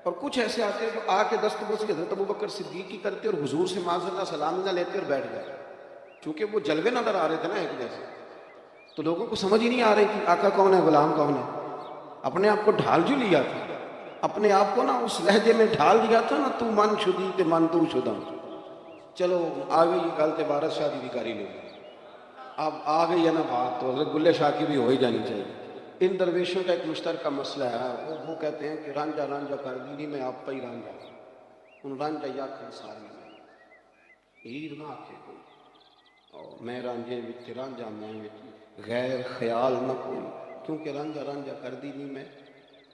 اور کچھ ایسے آتے جو آ کے دست بوسی حضرت ابوبکر صدیق کی کرتے اور حضور سے معاذ اللہ سلام نہ لیتے اور بیٹھ جاتے، چونکہ وہ جلوے نظر آ رہے تھے نا ایک جیسے، تو لوگوں کو سمجھ ہی نہیں آ رہی تھی آقا کون ہے غلام کون ہے۔ اپنے آپ کو ڈھال جو لیا تھا، اپنے آپ کو نا اس لہجے میں ڈھال دیا تھا نا، تو من شدی تے من تو شدہ۔ چلو آ گئی یہ گل عبارت شاہ کی بھی کاری نہیں، اب آ گئی ہے نا بات تو حضرت بلے شاہ کی بھی ہو ہی جانی چاہیے۔ ان درویشوں کا ایک مشترکہ مسئلہ ہے، وہ کہتے ہیں کہ رانجھا رانجھا کر دی نہیں میں آپ پہ ہی رانجھا، ان رانجھا یا ساری میں ہیر نہ آکھے کوئی، اور میں رانجھے وچ رانجھا میں وچ غیر خیال نہ کوئی، کیونکہ رانجھا رانجھا کر دی نہیں میں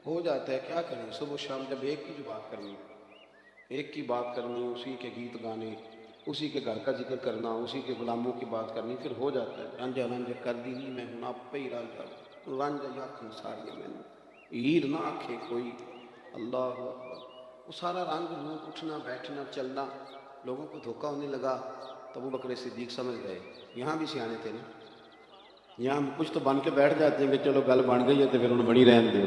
ہو جاتا ہے، کیا کریں صبح شام جب ایک کی جو بات کرنی، ایک کی بات کرنی، اسی کے گیت گانے، اسی کے گھر کا ذکر کرنا، اسی کے غلاموں کی بات کرنی، پھر ہو جاتا ہے رانجھا رانجھا کر دی نہیں میں ہوں آپ پہ ہی رانجھا، رانجھا یا ساری میں ہیر نہ آکھے کوئی، اللہ اکبر۔ وہ سارا رنگ روپ اٹھنا بیٹھنا چلنا لوگوں کو دھوکہ ہونے لگا، تو ابوبکر صدیق سمجھ گئے، یہاں بھی سیانے تھے نا، یہاں کچھ تو بن کے بیٹھ جاتے ہیں کہ چلو گل بن گئی ہے تو پھر انہیں بڑی رہن دو،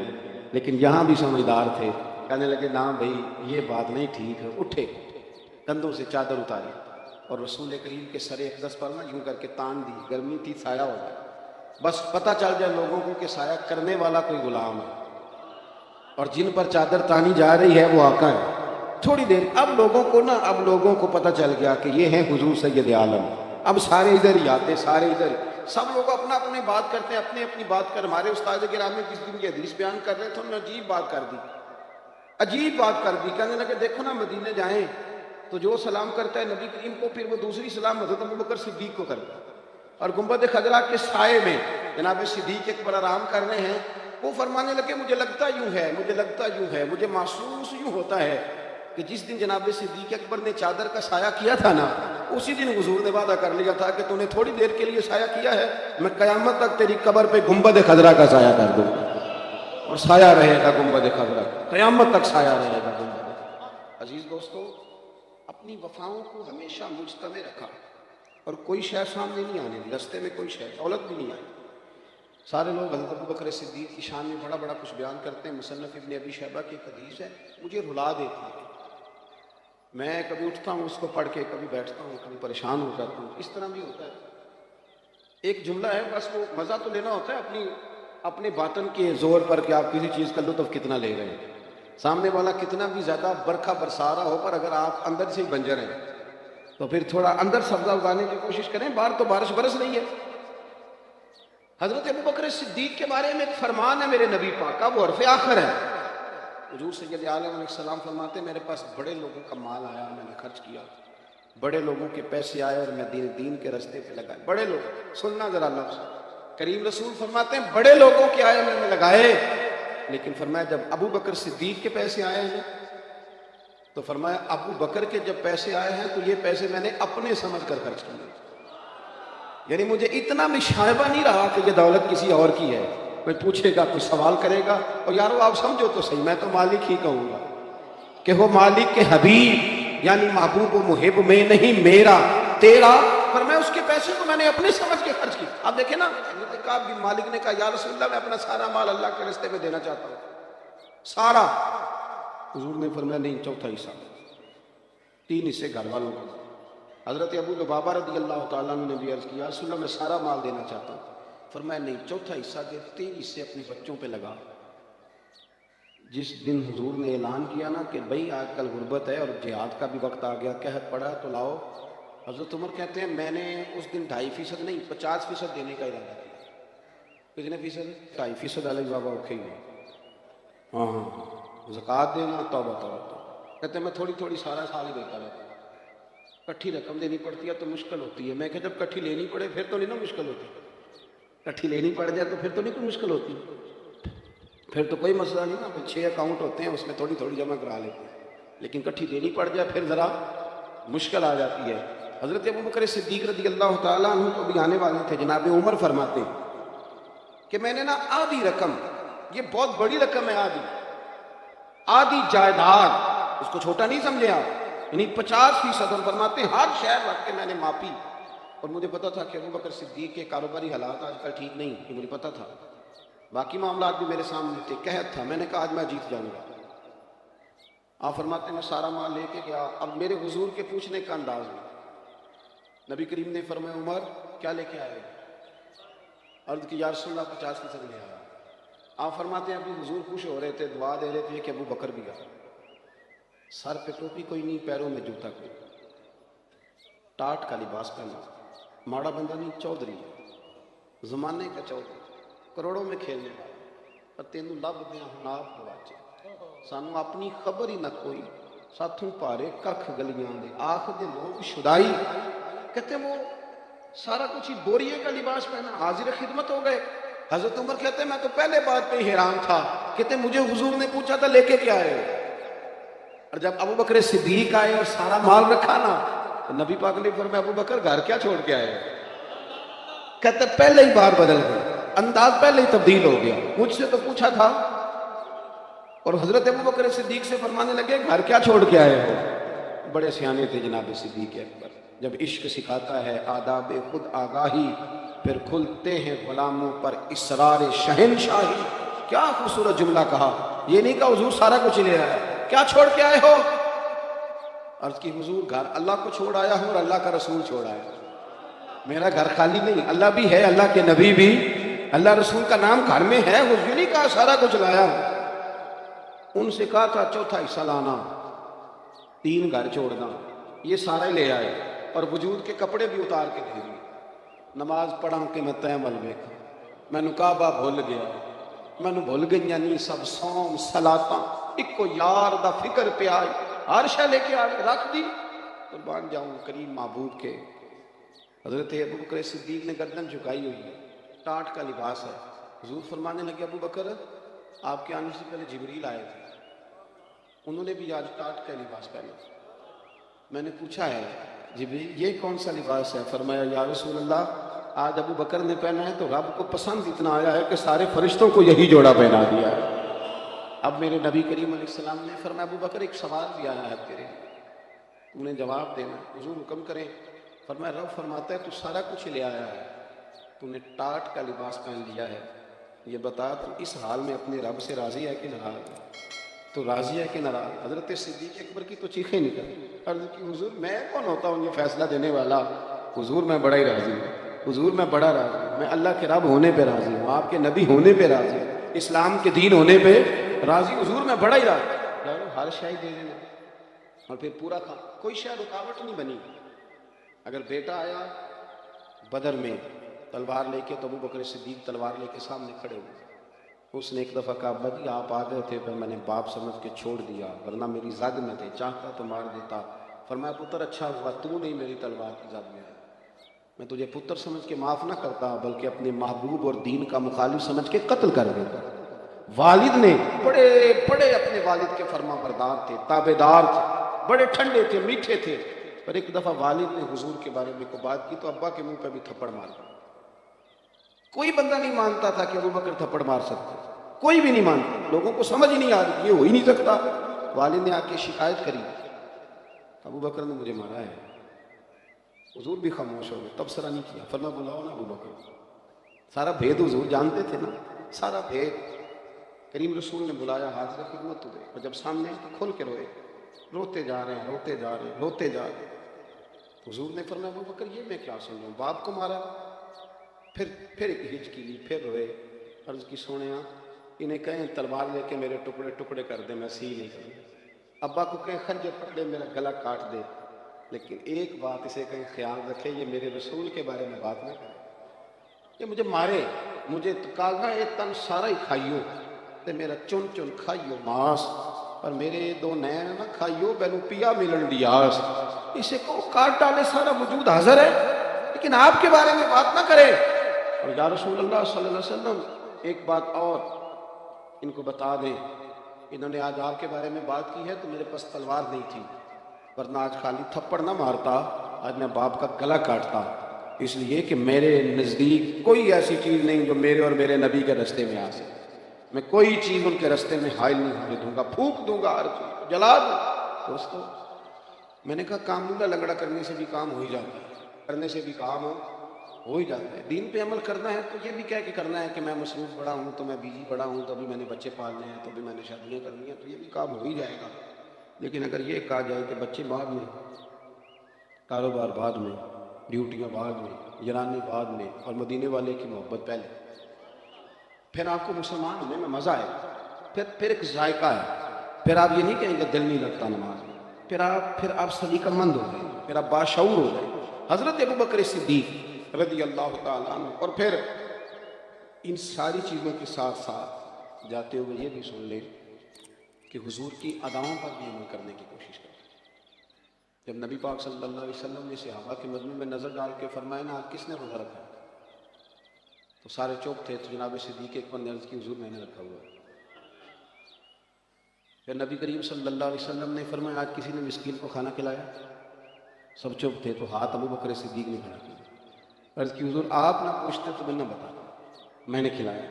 لیکن یہاں بھی سمجھدار تھے، کہنے لگے نا بھائی یہ بات نہیں ٹھیک ہے، اٹھے کندھوں سے چادر اتاری اور رسول کریم کے سر اقدس پر نا یوں کر کے تان دی، گرمی تھی سایہ ہو گیا، بس پتہ چل جائے لوگوں کو کہ سایہ کرنے والا کوئی غلام ہے، اور جن پر چادر تانی جا رہی ہے وہ آقا ہے۔ تھوڑی دیر اب لوگوں کو پتہ چل گیا کہ یہ ہیں حضور سید عالم، اب سارے ادھر ہی آتے، سارے ادھر ہی، سب لوگ اپنا اپنے بات کرتے ہیں، اپنی اپنی بات کر۔ ہمارے استاد گرامی جس دن کی حدیث بیان کر رہے تھے انہوں نے عجیب بات کر دی، کہنے لگے دیکھو نا مدینے جائیں تو جو سلام کرتا ہے نبی کریم کو، پھر وہ دوسری سلام حضرت ابوبکر صدیق کو کرتا ہے، اور گنبد خضرا کے سائے میں جناب صدیق اکبر آرام کر رہے ہیں، وہ فرمانے لگے مجھے لگتا یوں ہے، مجھے محسوس یوں ہوتا ہے کہ جس دن جناب صدیق اکبر نے چادر کا سایہ کیا تھا نا، اسی دن حضور نے وعدہ کر لیا تھا کہ تو نے تھوڑی دیر کے لیے سایہ کیا ہے، میں قیامت تک تیری قبر پہ گنبد خضرا کا سایہ کر دوں گا، اور سایہ رہے گا گنبد خضرا، قیامت تک سایہ رہے گا گنبد۔ عزیز دوستو، اپنی وفاؤں کو ہمیشہ مجتمع رکھا، اور کوئی شے سامنے نہیں آنے دی، رستے میں کوئی شے دولت بھی نہیں آئی۔ سارے لوگ حضرت ابوبکر صدیق کی شان میں بڑا بڑا کچھ بیان کرتے ہیں، مصنف ابن ابی شیبہ کی ایک حدیث ہے، مجھے رلا دیتی ہے، میں کبھی اٹھتا ہوں اس کو پڑھ کے، کبھی بیٹھتا ہوں، کبھی پریشان ہو جاتا ہوں، اس طرح بھی ہوتا ہے۔ ایک جملہ ہے، بس وہ مزہ تو لینا ہوتا ہے اپنے باطن کے زور پر کہ آپ کسی چیز کا لطف کتنا لے رہے ہیں، سامنے والا کتنا بھی زیادہ برکھا برسا رہا ہو، پر اگر آپ اندر سے ہی بنجر ہیں تو پھر تھوڑا اندر سبزہ اگانے کی کوشش کریں، باہر تو بارش برس رہی ہے۔ حضرت ابوبکر صدیق کے بارے میں ایک فرمان ہے میرے نبی پاک کا، وہ حرف آخر ہے۔ حضور سید عالم علیہ السلام فرماتے ہیں میرے پاس بڑے لوگوں کا مال آیا، میں نے خرچ کیا، بڑے لوگوں کے پیسے آئے اور میں دین کے رستے پہ لگائے، بڑے لوگ، سننا ذرا لفظ، کریم رسول فرماتے ہیں بڑے لوگوں کے آئے میں نے لگائے، لیکن فرمایا جب ابو بکر صدیق کے پیسے آئے ہیں تو فرمایا ابو بکر کے جب پیسے آئے ہیں تو یہ پیسے میں نے اپنے سمجھ کر خرچ کیے، یعنی مجھے اتنا بھی شائبہ نہیں رہا کہ یہ دولت کسی اور کی ہے، کوئی پوچھے گا، کوئی سوال کرے گا، اور یارو آپ سمجھو تو صحیح، میں تو مالک ہی کہوں گا کہ وہ مالک کے حبیب یعنی محبوب و محب میں نہیں میرا تیرا، پر میں اس کے پیسے کو میں نے اپنے سمجھ کے خرچ کی۔ آپ دیکھیں نا، کعب بن مالک نے کہا یا رسول اللہ میں اپنا سارا مال اللہ کے راستے میں دینا چاہتا ہوں، سارا۔ حضور نے فرمایا نہیں، چوتھا حصہ، 3 حصے گھر والوں کو۔ حضرت ابو لبابہ رضی اللہ تعالیٰ عنہ نے بھی عرض کیا رسول اللہ میں سارا مال دینا چاہتا ہوں، فرمایا نہیں، چوتھا حصہ دے، 3 حصے اپنے بچوں پہ لگا۔ جس دن حضور نے اعلان کیا نا کہ بھئی آج کل غربت ہے اور جہاد کا بھی وقت آ گیا، قحط پڑا تو لاؤ، حضرت عمر کہتے ہیں میں نے اس دن 2.5% نہیں 50% دینے کا ارادہ کیا۔ کتنے فیصد؟ 2.5% علیہ بابا اوکھے ہی ہاں زکوٰۃ دینا، توبہ توبہ۔ کہتے ہیں میں تھوڑی تھوڑی سارا سال ہی دیتا رہتا ہوں، کٹھی رقم دینی پڑتی ہے تو مشکل ہوتی ہے۔ میں کہ جب کٹھی لینی پڑے پھر تو نہیں نا مشکل ہوتی، کٹھی لینی پڑ جائے تو پھر تو نہیں کوئی مشکل ہوتی، پھر تو کوئی مسئلہ نہیں نا، 6 اکاؤنٹ ہوتے ہیں اس میں تھوڑی تھوڑی جمع کرا لیتے ہیں، لیکن کٹھی دینی پڑ جائے پھر ذرا مشکل آ جاتی ہے۔ حضرت ابوبکر صدیق رضی اللہ تعالیٰ عنہ تو بھی آنے والے تھے، جناب عمر فرماتے ہیں کہ میں نے نا آدھی رقم، یہ بہت بڑی رقم ہے، آدھی جائیداد، اس کو چھوٹا نہیں سمجھے آپ، یعنی 50%، اور فرماتے ہیں ہر شہر رکھ کے میں نے ماپی، اور مجھے پتا تھا کہ ابوبکر صدیق کے کاروباری حالات آج کل ٹھیک نہیں، یہ مجھے پتا تھا، باقی معاملات بھی میرے سامنے تھے، قحط تھا، میں نے کہا آج میں جیت جاؤں گا۔ آپ فرماتے ہیں میں سارا مال لے کے گیا، اب میرے حضور کے پوچھنے کا انداز میں نبی کریم نے فرمایا عمر کیا لے کے آئے؟ عرض کی یا رسول اللہ 50% لے آیا۔ آپ فرماتے ہیں ابھی حضور خوش ہو رہے تھے، دعا دے رہے تھے کہ ابو بکر بھی آیا، سر پہ ٹوپی کوئی نہیں، پیروں میں جوتا کوئی، ٹاٹ کا لباس پہنا، ماڑا بندہ نہیں، چودھری، زمانے کا چودھری، کروڑوں میں کھیلنے والا، پر تینوں لب دیا ہناب گواچے، سانو اپنی خبر ہی نہ کوئی، ساتھوں پارے ککھ گلیاں دے، آنکھ دے لوگ شدائی۔ کہتے ہیں وہ سارا کچھ ہی بوریے کا لباس پہنا، حاضر خدمت ہو گئے۔ حضرت عمر کہتے ہیں میں تو پہلے بات پہ حیران تھا، کہتے ہیں مجھے حضور نے پوچھا تھا لے کے کیا آئے، اور جب ابو بکر صدیق آئے اور سارا مال رکھا نا تو نبی پاک نے فرمایا ابو بکر گھر کیا چھوڑ کے آئے؟ کہتے ہیں پہلے ہی بار بدل گئی، انداز پہلے ہی تبدیل ہو گیا، مجھ سے تو پوچھا تھا، اور حضرت ابو بکر صدیق سے فرمانے لگے گھر کیا چھوڑ کے آئے ہو؟ بڑے سیانے تھے جناب صدیق اکبر، جب عشق سکھاتا ہے آداب خود آگاہی، پھر کھلتے ہیں غلاموں پر اسرار شہنشاہی۔ کیا خوبصورت جملہ کہا، یہ نہیں کہا حضور سارا کچھ لے آیا، کیا چھوڑ کے آئے ہو؟ عرض کی حضور گھر اللہ کو چھوڑ آیا ہوں اور اللہ کا رسول چھوڑ آیا، میرا گھر خالی نہیں، اللہ بھی ہے، اللہ کے نبی بھی، اللہ رسول کا نام گھر میں ہے، وہ یہ نہیں کہا سارا کچھ لایا ہوں۔ ان سے کہا تھا چوتھا حصہ لانا، 3 گھر چھوڑنا، یہ سارے لے آئے، اور وجود کے کپڑے بھی اتار کے دے دیے۔ نماز پڑھا کہ میں تیمل ویکھا، مینو کعبہ بھول گیا، مینو بھول گئی نہیں سب سوم صلاتاں، اکو یار دا فکر پہ آئی، ہر شے لے کے آئے رکھ دی، قربان جاؤں کریم محبوب کے۔ حضرت ابو بکر صدیق نے گردن جھکائی ہوئی ہے، ٹاٹ کا لباس ہے، حضور فرمانے لگے ابو بکر آپ کے آنے سے پہلے جبریل آئے تھے، انہوں نے بھی آج ٹاٹ کا لباس پہنا۔ میں نے پوچھا ہے جبریل یہ کون سا لباس ہے؟ فرمایا یا رسول اللہ آج ابو بکر نے پہنا ہے تو رب کو پسند اتنا آیا ہے کہ سارے فرشتوں کو یہی جوڑا پہنا دیا ہے۔ اب میرے نبی کریم علیہ السلام نے فرمایا ابو بکر ایک سوال بھی آیا ہے تیرے، تو نے جواب دینا۔ حضور حکم کریں، فرمایا رب فرماتا ہے تو سارا کچھ لے آیا ہے، تو نے ٹاٹ کا لباس پہن لیا ہے، یہ بتا تو اس حال میں اپنے رب سے راضی ہے کہ ناراض؟ تو راضی ہے کہ ناراض؟ حضرت صدیق اکبر کی تو چیخیں نکل، عرض کی حضور میں کون ہوتا ہوں یہ فیصلہ دینے والا؟ حضور میں بڑا ہی راضی ہوں، حضور میں بڑا راضی ہوں، میں اللہ کے رب ہونے پہ راضی ہوں، آپ کے نبی ہونے پہ راضی ہوں، اسلام کے دین ہونے پہ راضی، حضور میں بڑا ہی راضی ہوں۔ ہر شے دے دینا اور پھر پورا کام، کوئی شے رکاوٹ نہیں بنی۔ اگر بیٹا آیا بدر میں تلوار لے کے تو ابو بکر صدیق تلوار لے کے سامنے کھڑے ہوئے، اس نے ایک دفعہ کہا ابا جی آپ آ گئے تھے پر میں نے باپ سمجھ کے چھوڑ دیا، ورنہ میری زد میں تھے، چاہتا تو مار دیتا۔ فرمایا پتر اچھا ہوا تو نہیں میری تلوار کی زد میں ہے، میں تجھے پتر سمجھ کے معاف نہ کرتا بلکہ اپنے محبوب اور دین کا مخالف سمجھ کے قتل کر دیتا۔ والد نے بڑے بڑے اپنے والد کے فرما بردار تھے، تابع دار تھے، بڑے ٹھنڈے تھے، میٹھے تھے، پر ایک دفعہ والد نے حضور کے بارے میں کو بات کی تو ابا کے منہ پہ بھی تھپڑ مار دیا۔ کوئی بندہ نہیں مانتا تھا کہ ابو بکر تھپڑ مار سکتے، کوئی بھی نہیں مانتا، لوگوں کو سمجھ ہی نہیں آ رہی، یہ ہو ہی نہیں سکتا۔ والد نے آ کے شکایت کری، ابو بکر نے مجھے مارا ہے۔ حضور بھی خاموش ہو گئے، تبصرہ نہیں کیا۔ فرمایا بلاؤ نا ابو بکر، سارا بھید حضور جانتے تھے نا، سارا بھید۔ کریم رسول نے بلایا، حاضر خدمت ہوئے، اور جب سامنے تو کھل کے روئے، روتے جا رہے ہیں، روتے جا رہے ہیں، روتے جا رہے ہیں۔ حضور نے فرمایا ابو بکر یہ میں کیا سن رہا ہوں، باپ کو مارا؟ پھر ایک ہچکی لی، پھر روئے، عرض کی سونے انہیں کہیں تلوار لے کے میرے ٹکڑے ٹکڑے کر دے، میں سی نہیں کروں۔ ابا کو کہیں خنجر پکڑے میرا گلا کاٹ دے، لیکن ایک بات اسے کہیں خیال رکھے، یہ میرے رسول کے بارے میں بات نہ کرے، یہ مجھے مارے، مجھے کاغا اے تن سارا ہی کھائیو تے میرا چن چن کھائیو ماس، اور میرے دو نین نہ کھائیو بینو پیا ملن دیاس۔ اسے کو کاٹ ڈالے، سارا وجود حاضر ہے، لیکن آپ کے بارے میں بات نہ کرے۔ اور یا رسول اللہ صلی اللہ علیہ وسلم ایک بات اور ان کو بتا دیں، انہوں نے آج آپ کے بارے میں بات کی ہے تو میرے پاس تلوار نہیں تھی، ورنہ آج خالی تھپڑ نہ مارتا، آج میں باپ کا گلا کاٹتا، اس لیے کہ میرے نزدیک کوئی ایسی چیز نہیں جو میرے اور میرے نبی کے رستے میں آ سکے، میں کوئی چیز ان کے رستے میں حائل نہیں ہونے دوں گا، پھونک دوں گا ہر چیز، جلا دوں۔ دوستو میں نے کہا کام دھندا لنگڑا کرنے سے بھی کام ہو ہی جاتا ہے، کرنے سے بھی کام ہو ہی جاتا ہے۔ دین پہ عمل کرنا ہے تو یہ بھی کہہ کے کرنا ہے کہ میں مصروف بڑا ہوں، تو میں بیوی بڑا ہوں، تو بھی میں نے بچے پالنے ہیں، تو بھی میں نے شادیاں کرنی ہیں، تو یہ بھی کام ہو ہی جائے گا۔ لیکن اگر یہ کہا جائے کہ بچے بعد میں، کاروبار بعد میں، ڈیوٹیاں بعد میں، جنانی بعد میں، اور مدینے والے کی محبت پہلے، پھر آپ کو مسلمان ہونے میں مزہ آئے گا، پھر ایک ذائقہ ہے، پھر آپ یہ نہیں کہیں گے دل نہیں لگتا نماز میں، پھر آپ سلیقہ مند ہو گئے، پھر آپ باشعور ہو گئے۔ حضرت ابو بکر صدیق رضی اللہ تعالیٰ عنہ، اور پھر ان ساری چیزوں کے ساتھ ساتھ جاتے ہوئے یہ بھی سن لیں کہ حضور کی اداؤں پر بھی عمل کرنے کی کوشش کریں۔ جب نبی پاک صلی اللہ علیہ وسلم نے صحابہ کے مجمع میں نظر ڈال کے فرمایا نا کس نے روزہ رکھا، تو سارے چوپ تھے، تو جناب صدیق ایک بندے نے عرض کی حضور میں نے رکھا ہوا ہے۔ پھر نبی کریم صلی اللہ علیہ وسلم نے فرمایا آج کسی نے مسکین کو کھانا کھلایا، سب چپ تھے، تو ہاتھ ابو بکر صدیق نے کھڑا کیا، عرض کی حضور آپ نہ پوچھتے تو میں نہ بتاتا، میں نے کھلایا۔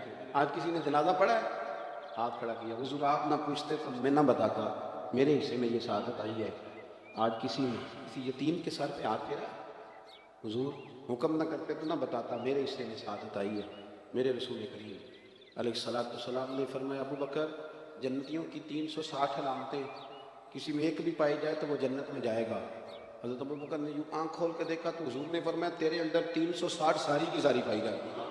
آج کسی نے جنازہ پڑھا ہے، ہاتھ کھڑا کیا، حضور آپ نہ پوچھتے تو میں نہ بتاتا، میرے حصے میں یہ سعادت آئی ہے۔ آج کسی یتیم کے سر پہ ہاتھ پھیرا، حضور حکم نہ کرتے تو نہ بتاتا، میرے حصے میں سعادت آئی ہے۔ میرے رسول کریم علیہ السلام نے فرمایا ابو بکر جنتیوں کی 360 علامتیں کسی میں ایک بھی پائی جائے تو وہ جنت میں جائے گا۔ حضرت ابو بکر نے یوں آنکھ کھول کے دیکھا تو حضور نے فرمایا تیرے اندر 360 ساری کی ساری پائی جاتی ہے،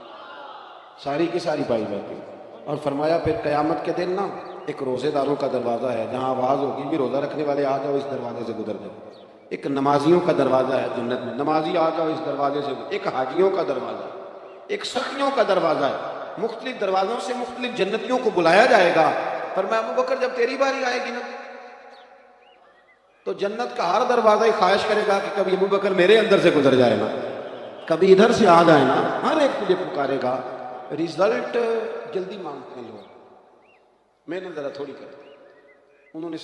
ساری کی ساری پائی جاتی ہے۔ اور فرمایا پھر قیامت کے دن نا ایک روزے داروں کا دروازہ ہے، جہاں آواز ہوگی بھی روزہ رکھنے والے آ جاؤ اس دروازے سے گزر جاؤ۔ ایک نمازیوں کا دروازہ ہے جنت میں، نمازی آ جاؤ اس دروازے سے۔ ایک حاجیوں کا دروازہ ہے، ایک سخیوں کا دروازہ ہے، مختلف دروازوں سے مختلف جنتیوں کو بلایا جائے گا۔ فرمایا ابو بکر جب تیری باری آئے گی نا تو جنت کا ہر دروازہ ہی خواہش کرے گا کہ کبھی ابو بکر میرے اندر سے گزر جائے نا، کبھی ادھر سے آ جائے نا، ہر ایک تجھے پکارے گا۔ رزلٹ جلدی مانگتے ہیں لوگ، محنت ذرا تھوڑی کرتے، انہوں نے